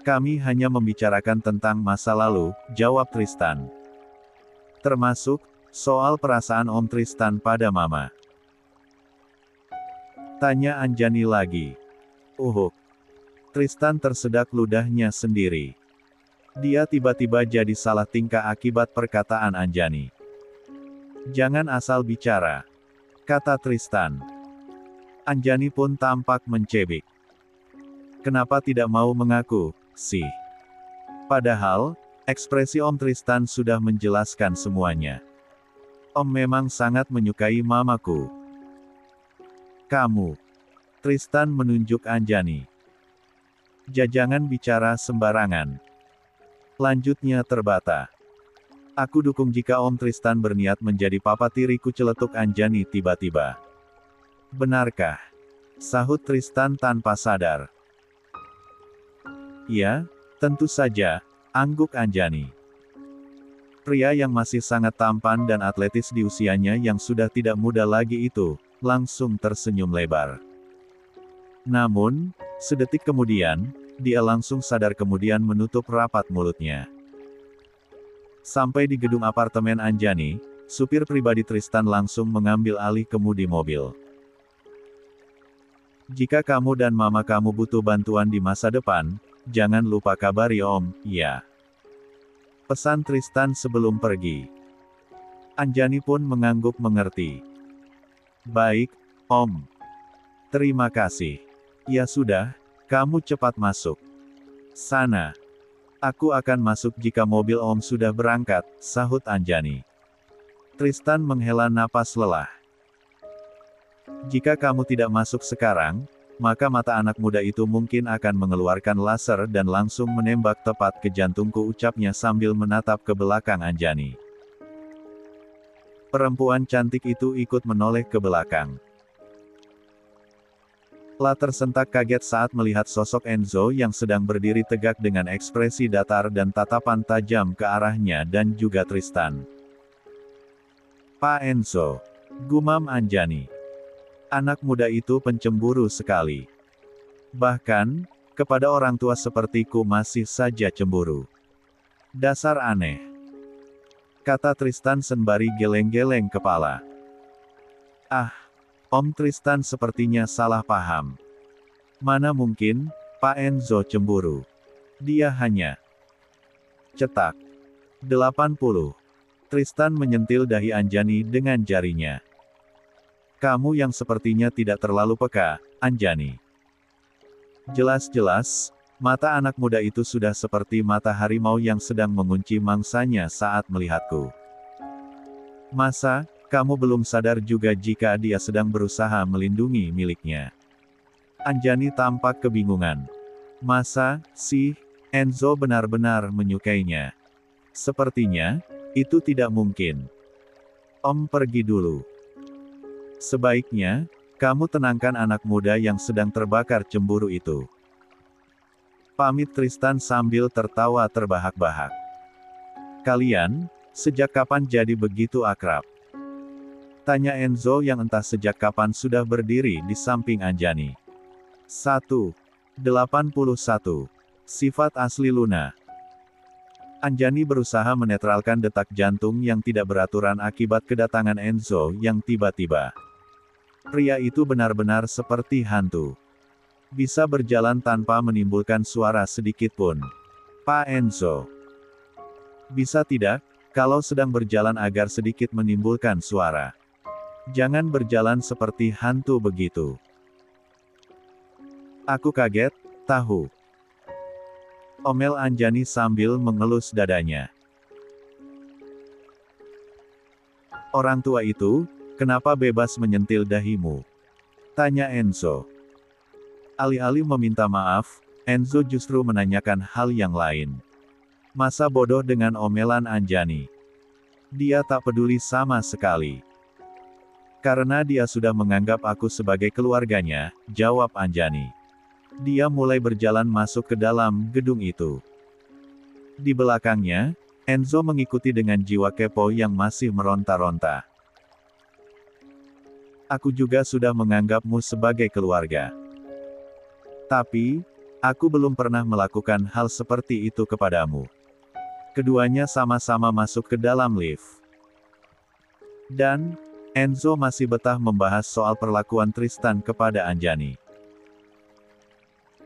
Kami hanya membicarakan tentang masa lalu, jawab Tristan. Termasuk, soal perasaan Om Tristan pada Mama. Tanya Anjani lagi. Tristan tersedak ludahnya sendiri. Dia tiba-tiba jadi salah tingkah akibat perkataan Anjani. Jangan asal bicara, kata Tristan. Anjani pun tampak mencebik. Kenapa tidak mau mengaku, sih? Padahal, ekspresi Om Tristan sudah menjelaskan semuanya. Om memang sangat menyukai mamaku. Kamu. Tristan menunjuk Anjani. Jangan bicara sembarangan. Lanjutnya terbata. Aku dukung jika Om Tristan berniat menjadi papa tiriku, celetuk Anjani tiba-tiba. Benarkah? Sahut Tristan tanpa sadar. Ya, tentu saja, angguk Anjani. Pria yang masih sangat tampan dan atletis di usianya yang sudah tidak muda lagi itu, langsung tersenyum lebar. Namun, sedetik kemudian, dia langsung sadar kemudian menutup rapat mulutnya. Sampai di gedung apartemen Anjani, supir pribadi Tristan langsung mengambil alih kemudi mobil. Jika kamu dan mama kamu butuh bantuan di masa depan, jangan lupa kabari Om, ya. Pesan Tristan sebelum pergi. Anjani pun mengangguk mengerti. Baik, Om. Terima kasih. Ya sudah, kamu cepat masuk. Sana. Aku akan masuk jika mobil Om sudah berangkat, sahut Anjani. Tristan menghela napas lelah. Jika kamu tidak masuk sekarang, maka mata anak muda itu mungkin akan mengeluarkan laser dan langsung menembak tepat ke jantungku, ucapnya sambil menatap ke belakang Anjani. Perempuan cantik itu ikut menoleh ke belakang. La tersentak kaget saat melihat sosok Enzo yang sedang berdiri tegak dengan ekspresi datar dan tatapan tajam ke arahnya dan juga Tristan. Pak Enzo, gumam Anjani. Anak muda itu pencemburu sekali. Bahkan, kepada orang tua sepertiku masih saja cemburu. Dasar aneh. Kata Tristan sembari geleng-geleng kepala. Ah, Om Tristan sepertinya salah paham. Mana mungkin, Pak Enzo cemburu. Dia hanya... Cetak. 80. Tristan menyentil dahi Anjani dengan jarinya. Kamu yang sepertinya tidak terlalu peka, Anjani. Jelas-jelas, mata anak muda itu sudah seperti mata harimau yang sedang mengunci mangsanya saat melihatku. Masa, kamu belum sadar juga jika dia sedang berusaha melindungi miliknya? Anjani tampak kebingungan. Masa, sih, Enzo benar-benar menyukainya? Sepertinya, itu tidak mungkin. Om pergi dulu. Sebaiknya, kamu tenangkan anak muda yang sedang terbakar cemburu itu. Pamit Tristan sambil tertawa terbahak-bahak. Kalian, sejak kapan jadi begitu akrab? Tanya Enzo yang entah sejak kapan sudah berdiri di samping Anjani. 1. 81. Sifat asli Luna. Anjani berusaha menetralkan detak jantung yang tidak beraturan akibat kedatangan Enzo yang tiba-tiba. Pria itu benar-benar seperti hantu. Bisa berjalan tanpa menimbulkan suara sedikit pun. Pak Enzo. Bisa tidak, kalau sedang berjalan agar sedikit menimbulkan suara. Jangan berjalan seperti hantu begitu. Aku kaget, tahu. Omel Anjani sambil mengelus dadanya. Orang tua itu, kenapa bebas menyentil dahimu? Tanya Enzo. Alih-alih meminta maaf, Enzo justru menanyakan hal yang lain. Masa bodoh dengan omelan Anjani. Dia tak peduli sama sekali. Karena dia sudah menganggap aku sebagai keluarganya, jawab Anjani. Dia mulai berjalan masuk ke dalam gedung itu. Di belakangnya, Enzo mengikuti dengan jiwa kepo yang masih meronta-ronta. Aku juga sudah menganggapmu sebagai keluarga. Tapi, aku belum pernah melakukan hal seperti itu kepadamu. Keduanya sama-sama masuk ke dalam lift. Dan, Enzo masih betah membahas soal perlakuan Tristan kepada Anjani.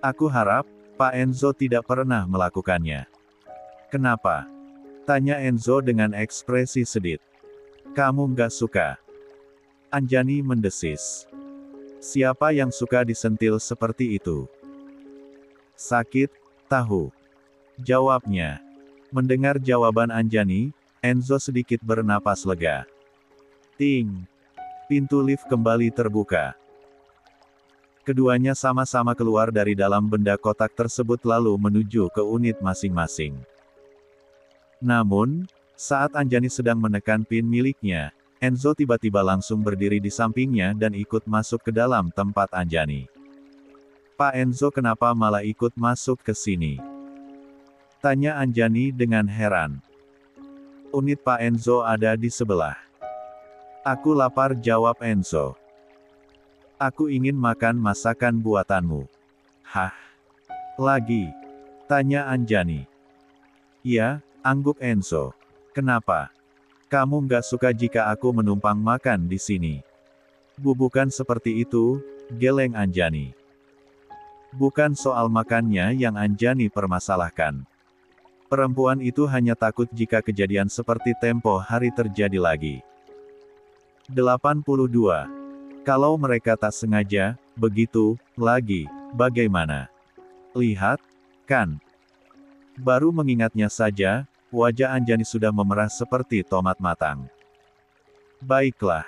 Aku harap, Pak Enzo tidak pernah melakukannya. Kenapa? Tanya Enzo dengan ekspresi sedih. Kamu nggak suka? Anjani mendesis. Siapa yang suka disentil seperti itu? Sakit, tahu. Jawabnya. Mendengar jawaban Anjani, Enzo sedikit bernapas lega. Ting. Pintu lift kembali terbuka. Keduanya sama-sama keluar dari dalam benda kotak tersebut lalu menuju ke unit masing-masing. Namun, saat Anjani sedang menekan pin miliknya, Enzo tiba-tiba langsung berdiri di sampingnya dan ikut masuk ke dalam tempat Anjani. Pak Enzo kenapa malah ikut masuk ke sini? Tanya Anjani dengan heran. Unit Pak Enzo ada di sebelah. Aku lapar, jawab Enzo. Aku ingin makan masakan buatanmu. Hah? Lagi? Tanya Anjani. Iya, angguk Enzo. Kenapa? Kamu nggak suka jika aku menumpang makan di sini? Bukan seperti itu, geleng Anjani. Bukan soal makannya yang Anjani permasalahkan. Perempuan itu hanya takut jika kejadian seperti tempo hari terjadi lagi. 82. Kalau mereka tak sengaja, begitu, lagi, bagaimana? Lihat, kan? Baru mengingatnya saja, wajah Anjani sudah memerah seperti tomat matang. Baiklah.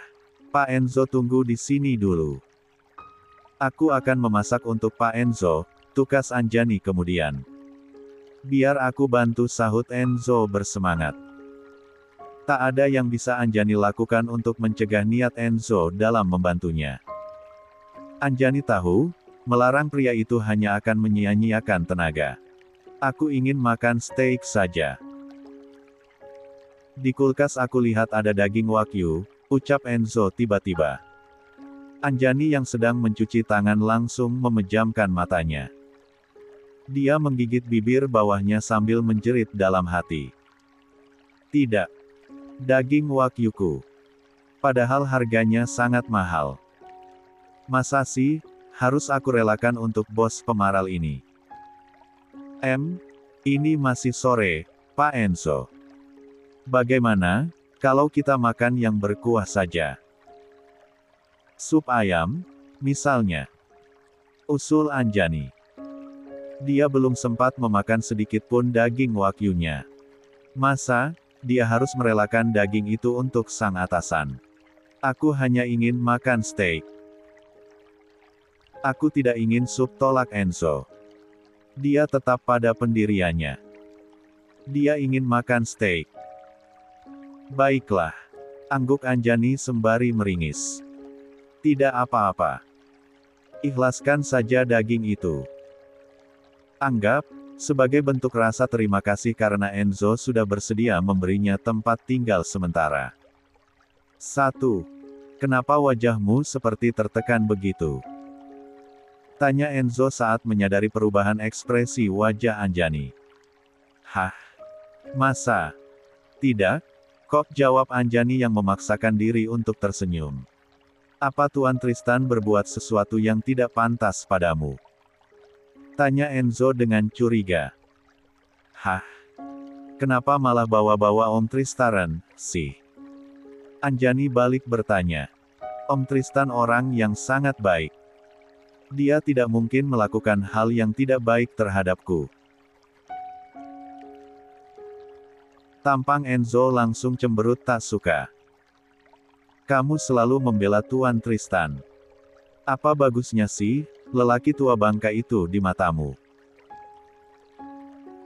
Pak Enzo tunggu di sini dulu. Aku akan memasak untuk Pak Enzo, tukas Anjani kemudian. Biar aku bantu, sahut Enzo bersemangat. Tak ada yang bisa Anjani lakukan untuk mencegah niat Enzo dalam membantunya. Anjani tahu, melarang pria itu hanya akan menyia-nyiakan tenaga. Aku ingin makan steak saja. Di kulkas aku lihat ada daging wagyu, ucap Enzo tiba-tiba. Anjani yang sedang mencuci tangan langsung memejamkan matanya. Dia menggigit bibir bawahnya sambil menjerit dalam hati. Tidak. Daging wagyuku. Padahal harganya sangat mahal. Masa sih, harus aku relakan untuk bos pemaral ini? Ini masih sore, Pak Enzo. Bagaimana, kalau kita makan yang berkuah saja? Sup ayam, misalnya. Usul Anjani. Dia belum sempat memakan sedikit pun daging wagyunya. Masa, dia harus merelakan daging itu untuk sang atasan. Aku hanya ingin makan steak. Aku tidak ingin sup, tolak Enzo. Dia tetap pada pendiriannya. Dia ingin makan steak. Baiklah. Angguk Anjani sembari meringis. Tidak apa-apa. Ikhlaskan saja daging itu. Anggap sebagai bentuk rasa terima kasih karena Enzo sudah bersedia memberinya tempat tinggal sementara. 1. Kenapa wajahmu seperti tertekan begitu? Tanya Enzo saat menyadari perubahan ekspresi wajah Anjani. Hah? Masa? Tidak? Kok, jawab Anjani yang memaksakan diri untuk tersenyum. Apa Tuan Tristan berbuat sesuatu yang tidak pantas padamu? Tanya Enzo dengan curiga. Hah? Kenapa malah bawa-bawa Om Tristan, sih? Anjani balik bertanya. Om Tristan orang yang sangat baik. Dia tidak mungkin melakukan hal yang tidak baik terhadapku. Tampang Enzo langsung cemberut tak suka. Kamu selalu membela Tuan Tristan. Apa bagusnya sih, lelaki tua bangka itu di matamu?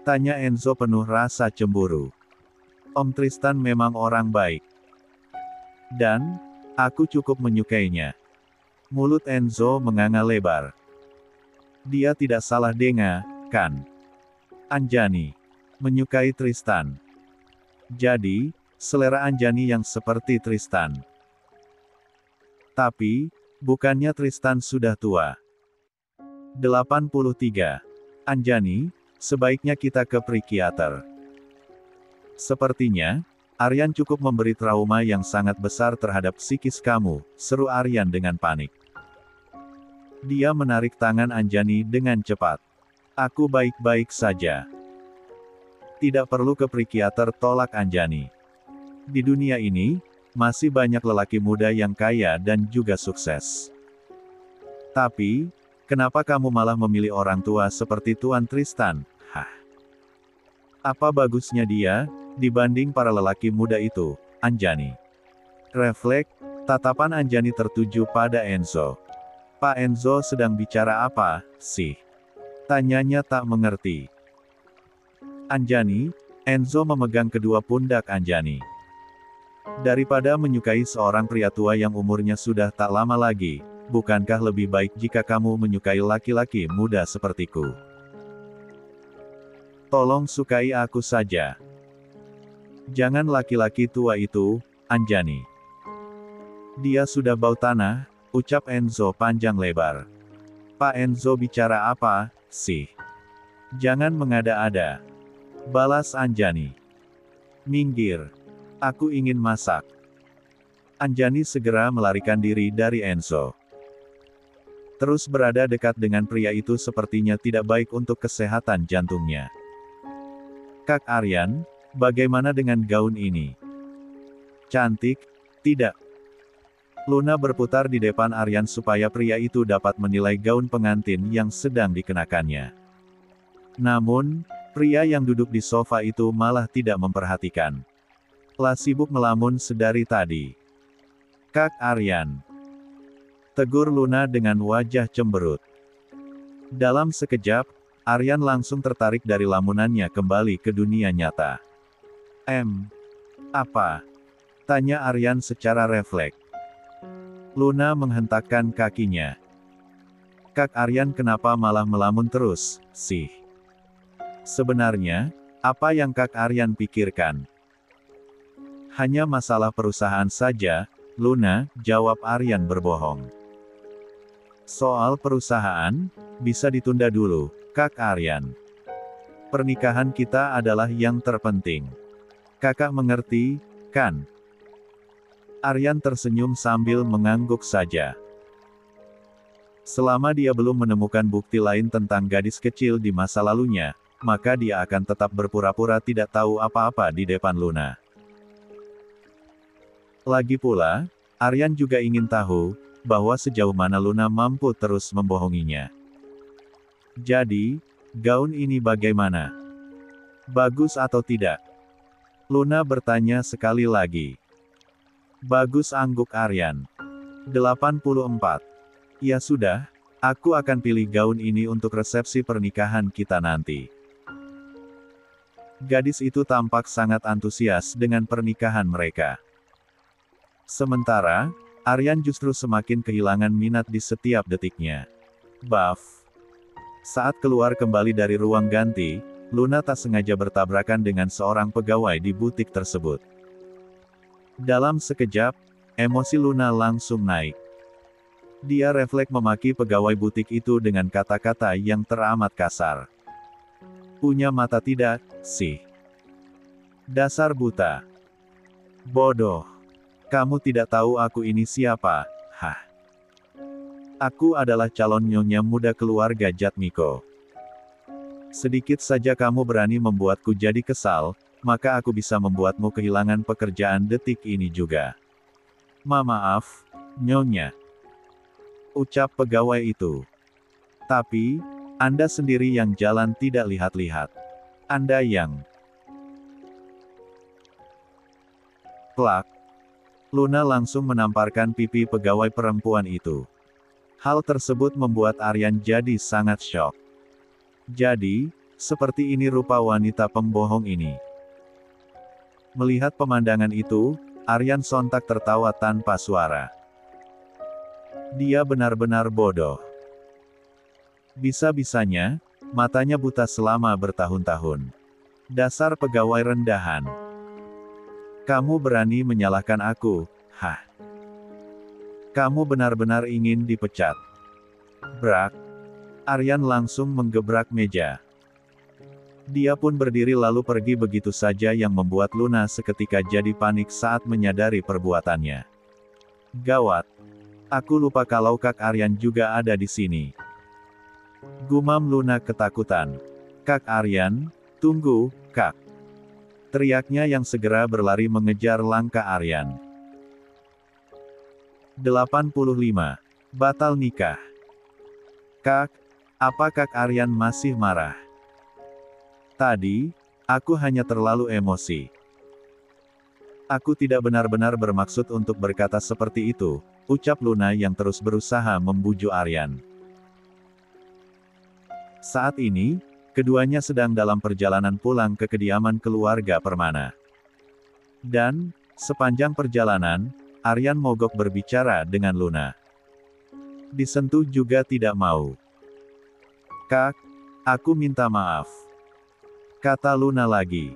Tanya Enzo penuh rasa cemburu. Om Tristan memang orang baik. Dan, aku cukup menyukainya. Mulut Enzo menganga lebar. Dia tidak salah dengar, kan? Anjani menyukai Tristan. Jadi, selera Anjani yang seperti Tristan. Tapi, bukannya Tristan sudah tua. 83. Anjani, sebaiknya kita ke psikiater. Sepertinya, Aryan cukup memberi trauma yang sangat besar terhadap psikis kamu, seru Aryan dengan panik. Dia menarik tangan Anjani dengan cepat. Aku baik-baik saja. Tidak perlu ke psikiater, tolak Anjani. Di dunia ini, masih banyak lelaki muda yang kaya dan juga sukses. Tapi, kenapa kamu malah memilih orang tua seperti Tuan Tristan? Hah? Apa bagusnya dia, dibanding para lelaki muda itu, Anjani? Refleks, tatapan Anjani tertuju pada Enzo. Pak Enzo sedang bicara apa, sih? Tanyanya tak mengerti. Anjani, Enzo memegang kedua pundak Anjani. Daripada menyukai seorang pria tua yang umurnya sudah tak lama lagi, bukankah lebih baik jika kamu menyukai laki-laki muda sepertiku? Tolong sukai aku saja. Jangan laki-laki tua itu, Anjani. Dia sudah bau tanah, ucap Enzo panjang lebar. Pak Enzo bicara apa, sih? Jangan mengada-ada. Balas Anjani. Minggir. Aku ingin masak. Anjani segera melarikan diri dari Enzo. Terus berada dekat dengan pria itu sepertinya tidak baik untuk kesehatan jantungnya. Kak Aryan, bagaimana dengan gaun ini? Cantik, tidak? Luna berputar di depan Aryan supaya pria itu dapat menilai gaun pengantin yang sedang dikenakannya. Namun, pria yang duduk di sofa itu malah tidak memperhatikan. Lah sibuk melamun sedari tadi. Kak Aryan. Tegur Luna dengan wajah cemberut. Dalam sekejap, Aryan langsung tertarik dari lamunannya kembali ke dunia nyata. Apa? Tanya Aryan secara refleks. Luna menghentakkan kakinya. Kak Aryan kenapa malah melamun terus, sih? Sebenarnya, apa yang Kak Aryan pikirkan? Hanya masalah perusahaan saja, Luna, jawab Aryan berbohong. Soal perusahaan, bisa ditunda dulu, Kak Aryan. Pernikahan kita adalah yang terpenting. Kakak mengerti, kan? Aryan tersenyum sambil mengangguk saja. Selama dia belum menemukan bukti lain tentang gadis kecil di masa lalunya, maka dia akan tetap berpura-pura tidak tahu apa-apa di depan Luna. Lagi pula, Aryan juga ingin tahu, bahwa sejauh mana Luna mampu terus membohonginya. Jadi, gaun ini bagaimana? Bagus atau tidak? Luna bertanya sekali lagi. Bagus, angguk Aryan. 84. Ya sudah, aku akan pilih gaun ini untuk resepsi pernikahan kita nanti. Gadis itu tampak sangat antusias dengan pernikahan mereka. Sementara, Aryan justru semakin kehilangan minat di setiap detiknya. Buff. Saat keluar kembali dari ruang ganti, Luna tak sengaja bertabrakan dengan seorang pegawai di butik tersebut. Dalam sekejap, emosi Luna langsung naik. Dia refleks memaki pegawai butik itu dengan kata-kata yang teramat kasar. Punya mata tidak, sih? Dasar buta. Bodoh. Kamu tidak tahu aku ini siapa, hah? Aku adalah calon nyonya muda keluarga Jatmiko. Sedikit saja kamu berani membuatku jadi kesal, maka aku bisa membuatmu kehilangan pekerjaan detik ini juga. Maaf, nyonya. Ucap pegawai itu. Tapi, Anda sendiri yang jalan tidak lihat-lihat. Anda yang... Plak. Luna langsung menamparkan pipi pegawai perempuan itu. Hal tersebut membuat Aryan jadi sangat syok. Jadi, seperti ini rupa wanita pembohong ini. Melihat pemandangan itu, Aryan sontak tertawa tanpa suara. Dia benar-benar bodoh. Bisa-bisanya, matanya buta selama bertahun-tahun. Dasar pegawai rendahan. Kamu berani menyalahkan aku, hah? Kamu benar-benar ingin dipecat. Brak. Aryan langsung menggebrak meja. Dia pun berdiri lalu pergi begitu saja yang membuat Luna seketika jadi panik saat menyadari perbuatannya. Gawat. Aku lupa kalau Kak Aryan juga ada di sini. Gumam Luna ketakutan. Kak Aryan, tunggu, Kak. Teriaknya yang segera berlari mengejar langkah Aryan. 85. Batal nikah. Kak, apa Kak Aryan masih marah? Tadi, aku hanya terlalu emosi. Aku tidak benar-benar bermaksud untuk berkata seperti itu, ucap Luna yang terus berusaha membujuk Aryan. Saat ini, keduanya sedang dalam perjalanan pulang ke kediaman keluarga Permana. Dan, sepanjang perjalanan, Aryan mogok berbicara dengan Luna. Disentuh juga tidak mau. Kak, aku minta maaf. Kata Luna lagi.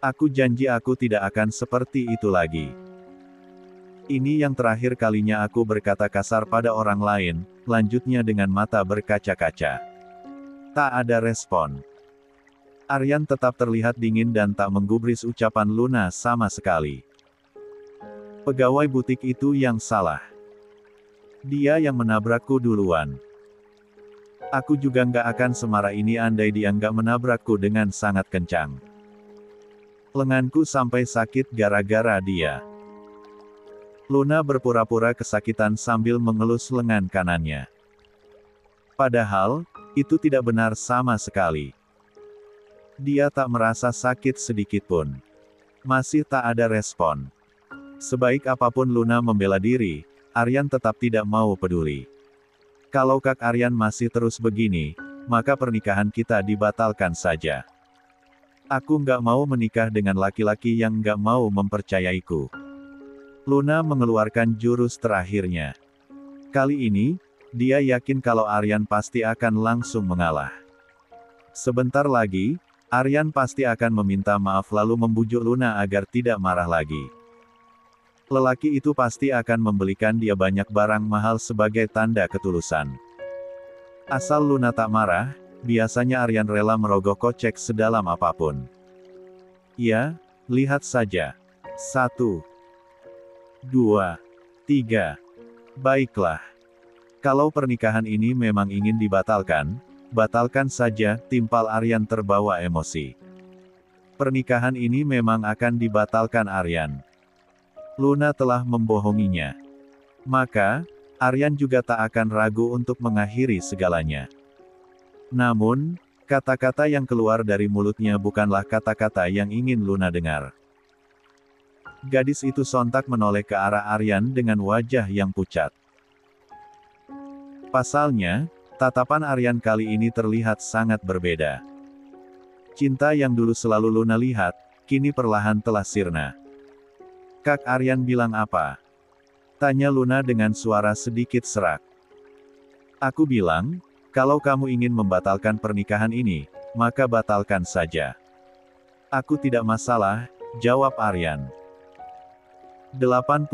Aku janji aku tidak akan seperti itu lagi. Ini yang terakhir kalinya aku berkata kasar pada orang lain, lanjutnya dengan mata berkaca-kaca. Tak ada respon. Aryan tetap terlihat dingin dan tak menggubris ucapan Luna sama sekali. Pegawai butik itu yang salah. Dia yang menabrakku duluan. Aku juga nggak akan semarah ini andai dia nggak menabrakku dengan sangat kencang. Lenganku sampai sakit gara-gara dia. Luna berpura-pura kesakitan sambil mengelus lengan kanannya. Padahal, itu tidak benar sama sekali. Dia tak merasa sakit sedikitpun. Masih tak ada respon. Sebaik apapun Luna membela diri, Aryan tetap tidak mau peduli. Kalau Kak Aryan masih terus begini, maka pernikahan kita dibatalkan saja. Aku nggak mau menikah dengan laki-laki yang nggak mau mempercayaiku. Luna mengeluarkan jurus terakhirnya. Kali ini, dia yakin kalau Aryan pasti akan langsung mengalah. Sebentar lagi, Aryan pasti akan meminta maaf lalu membujuk Luna agar tidak marah lagi. Lelaki itu pasti akan membelikan dia banyak barang mahal sebagai tanda ketulusan. Asal Luna tak marah, biasanya Aryan rela merogoh kocek sedalam apapun. Ya, lihat saja. 1, 2, 3. Baiklah. Kalau pernikahan ini memang ingin dibatalkan, batalkan saja, timpal Aryan terbawa emosi. Pernikahan ini memang akan dibatalkan Aryan. Luna telah membohonginya. Maka, Aryan juga tak akan ragu untuk mengakhiri segalanya. Namun, kata-kata yang keluar dari mulutnya bukanlah kata-kata yang ingin Luna dengar. Gadis itu sontak menoleh ke arah Aryan dengan wajah yang pucat. Pasalnya, tatapan Aryan kali ini terlihat sangat berbeda. Cinta yang dulu selalu Luna lihat, kini perlahan telah sirna. Kak Aryan bilang apa? Tanya Luna dengan suara sedikit serak. Aku bilang, kalau kamu ingin membatalkan pernikahan ini, maka batalkan saja. Aku tidak masalah, jawab Aryan. 86.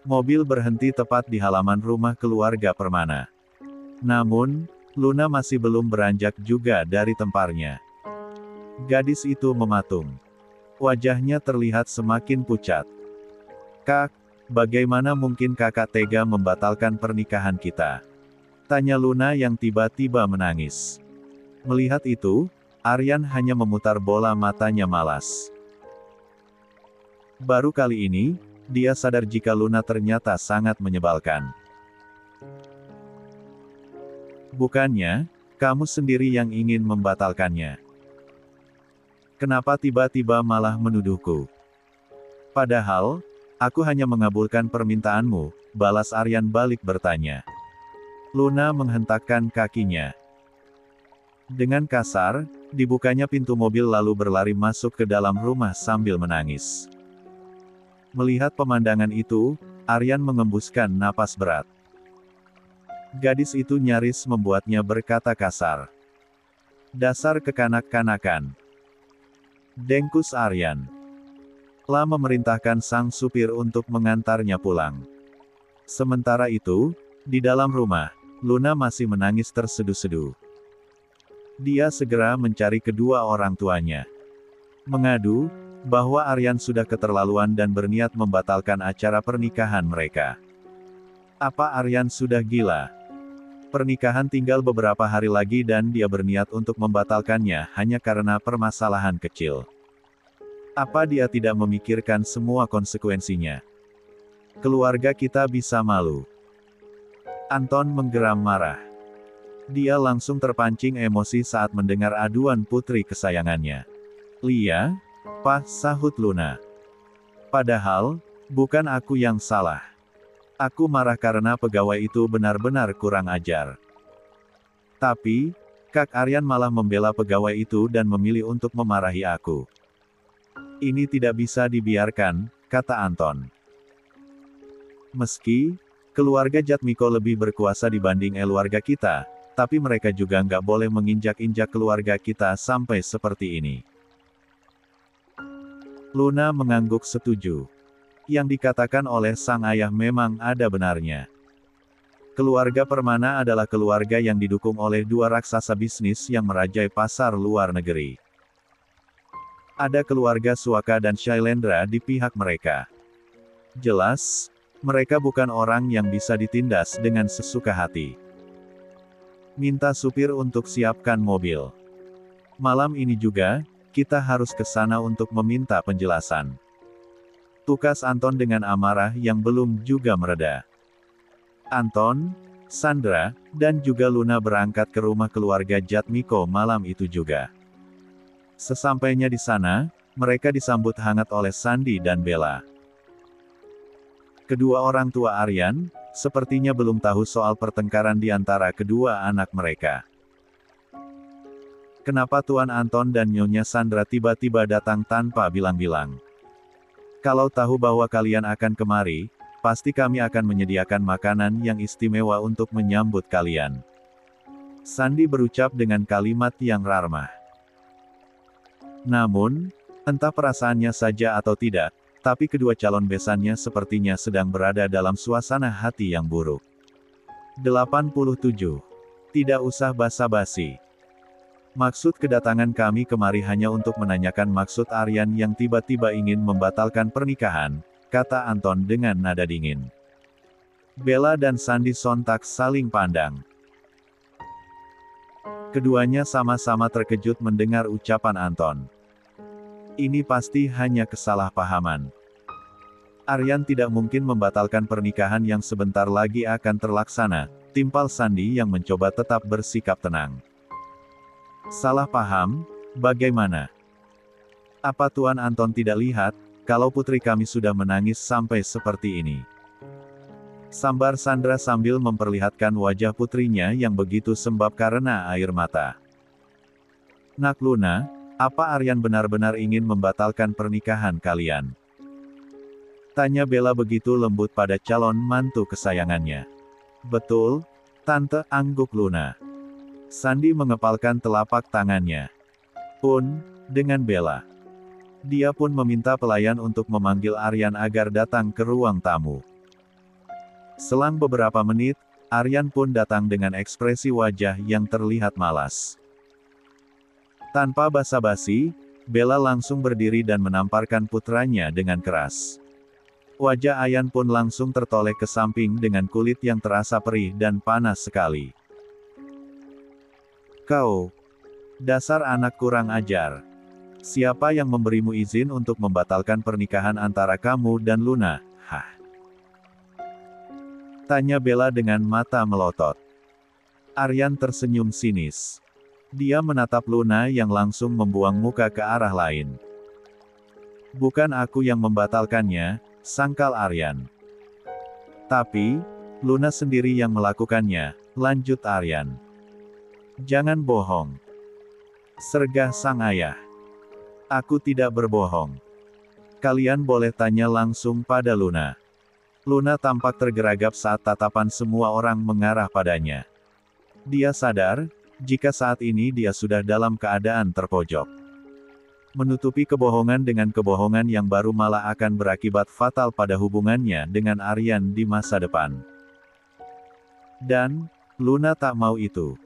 Mobil berhenti tepat di halaman rumah keluarga Permana. Namun, Luna masih belum beranjak juga dari tempatnya. Gadis itu mematung. Wajahnya terlihat semakin pucat. Kak, bagaimana mungkin kakak tega membatalkan pernikahan kita? Tanya Luna yang tiba-tiba menangis. Melihat itu, Aryan hanya memutar bola matanya malas. Baru kali ini, dia sadar jika Luna ternyata sangat menyebalkan. Bukannya, kamu sendiri yang ingin membatalkannya. Kenapa tiba-tiba malah menuduhku? Padahal, aku hanya mengabulkan permintaanmu, balas Aryan balik bertanya. Luna menghentakkan kakinya. Dengan kasar, dibukanya pintu mobil lalu berlari masuk ke dalam rumah sambil menangis. Melihat pemandangan itu, Aryan mengembuskan napas berat. Gadis itu nyaris membuatnya berkata kasar. Dasar kekanak-kanakan. Dengkus Aryan. La memerintahkan sang supir untuk mengantarnya pulang. Sementara itu, di dalam rumah, Luna masih menangis terseduh-seduh. Dia segera mencari kedua orang tuanya. Mengadu, bahwa Aryan sudah keterlaluan dan berniat membatalkan acara pernikahan mereka. Apa Aryan sudah gila? Pernikahan tinggal beberapa hari lagi dan dia berniat untuk membatalkannya hanya karena permasalahan kecil. Apa dia tidak memikirkan semua konsekuensinya? Keluarga kita bisa malu. Anton menggeram marah. Dia langsung terpancing emosi saat mendengar aduan putri kesayangannya. Lia, Pak, sahut Luna. Padahal, bukan aku yang salah. Aku marah karena pegawai itu benar-benar kurang ajar. Tapi, Kak Aryan malah membela pegawai itu dan memilih untuk memarahi aku. Ini tidak bisa dibiarkan, kata Anton. Meski, keluarga Jatmiko lebih berkuasa dibanding keluarga kita, tapi mereka juga nggak boleh menginjak-injak keluarga kita sampai seperti ini. Luna mengangguk setuju. Yang dikatakan oleh sang ayah memang ada benarnya. Keluarga Permana adalah keluarga yang didukung oleh dua raksasa bisnis yang merajai pasar luar negeri. Ada keluarga Suaka dan Shailendra di pihak mereka. Jelas, mereka bukan orang yang bisa ditindas dengan sesuka hati. Minta supir untuk siapkan mobil. Malam ini juga, kita harus ke sana untuk meminta penjelasan. Tukas Anton dengan amarah yang belum juga mereda. Anton, Sandra, dan juga Luna berangkat ke rumah keluarga Jatmiko malam itu juga. Sesampainya di sana, mereka disambut hangat oleh Sandi dan Bella. Kedua orang tua Aryan, sepertinya belum tahu soal pertengkaran di antara kedua anak mereka. Kenapa Tuan Anton dan Nyonya Sandra tiba-tiba datang tanpa bilang-bilang? Kalau tahu bahwa kalian akan kemari, pasti kami akan menyediakan makanan yang istimewa untuk menyambut kalian. Sandi berucap dengan kalimat yang ramah. Namun, entah perasaannya saja atau tidak, tapi kedua calon besannya sepertinya sedang berada dalam suasana hati yang buruk. 87. Tidak usah basa-basi. Maksud kedatangan kami kemari hanya untuk menanyakan maksud Aryan yang tiba-tiba ingin membatalkan pernikahan, kata Anton dengan nada dingin. Bella dan Sandi sontak saling pandang. Keduanya sama-sama terkejut mendengar ucapan Anton. Ini pasti hanya kesalahpahaman. Aryan tidak mungkin membatalkan pernikahan yang sebentar lagi akan terlaksana, timpal Sandi yang mencoba tetap bersikap tenang. Salah paham? Bagaimana? Apa Tuan Anton tidak lihat, kalau putri kami sudah menangis sampai seperti ini? Sambar Sandra sambil memperlihatkan wajah putrinya yang begitu sembab karena air mata. Nak Luna, apa Aryan benar-benar ingin membatalkan pernikahan kalian? Tanya Bella begitu lembut pada calon mantu kesayangannya. Betul, Tante, angguk Luna. Sandi mengepalkan telapak tangannya. Pun, dengan Bella. Dia pun meminta pelayan untuk memanggil Aryan agar datang ke ruang tamu. Selang beberapa menit, Aryan pun datang dengan ekspresi wajah yang terlihat malas. Tanpa basa-basi, Bella langsung berdiri dan menamparkan putranya dengan keras. Wajah Ayan pun langsung tertoleh ke samping dengan kulit yang terasa perih dan panas sekali. Kau, dasar anak kurang ajar. Siapa yang memberimu izin untuk membatalkan pernikahan antara kamu dan Luna? Hah? Tanya Bella dengan mata melotot. Aryan tersenyum sinis. Dia menatap Luna yang langsung membuang muka ke arah lain. Bukan aku yang membatalkannya, sangkal Aryan. Tapi, Luna sendiri yang melakukannya, lanjut Aryan. Jangan bohong. Sergah sang ayah. Aku tidak berbohong. Kalian boleh tanya langsung pada Luna. Luna tampak tergeragap saat tatapan semua orang mengarah padanya. Dia sadar, jika saat ini dia sudah dalam keadaan terpojok. Menutupi kebohongan dengan kebohongan yang baru malah akan berakibat fatal pada hubungannya dengan Aryan di masa depan. Dan, Luna tak mau itu.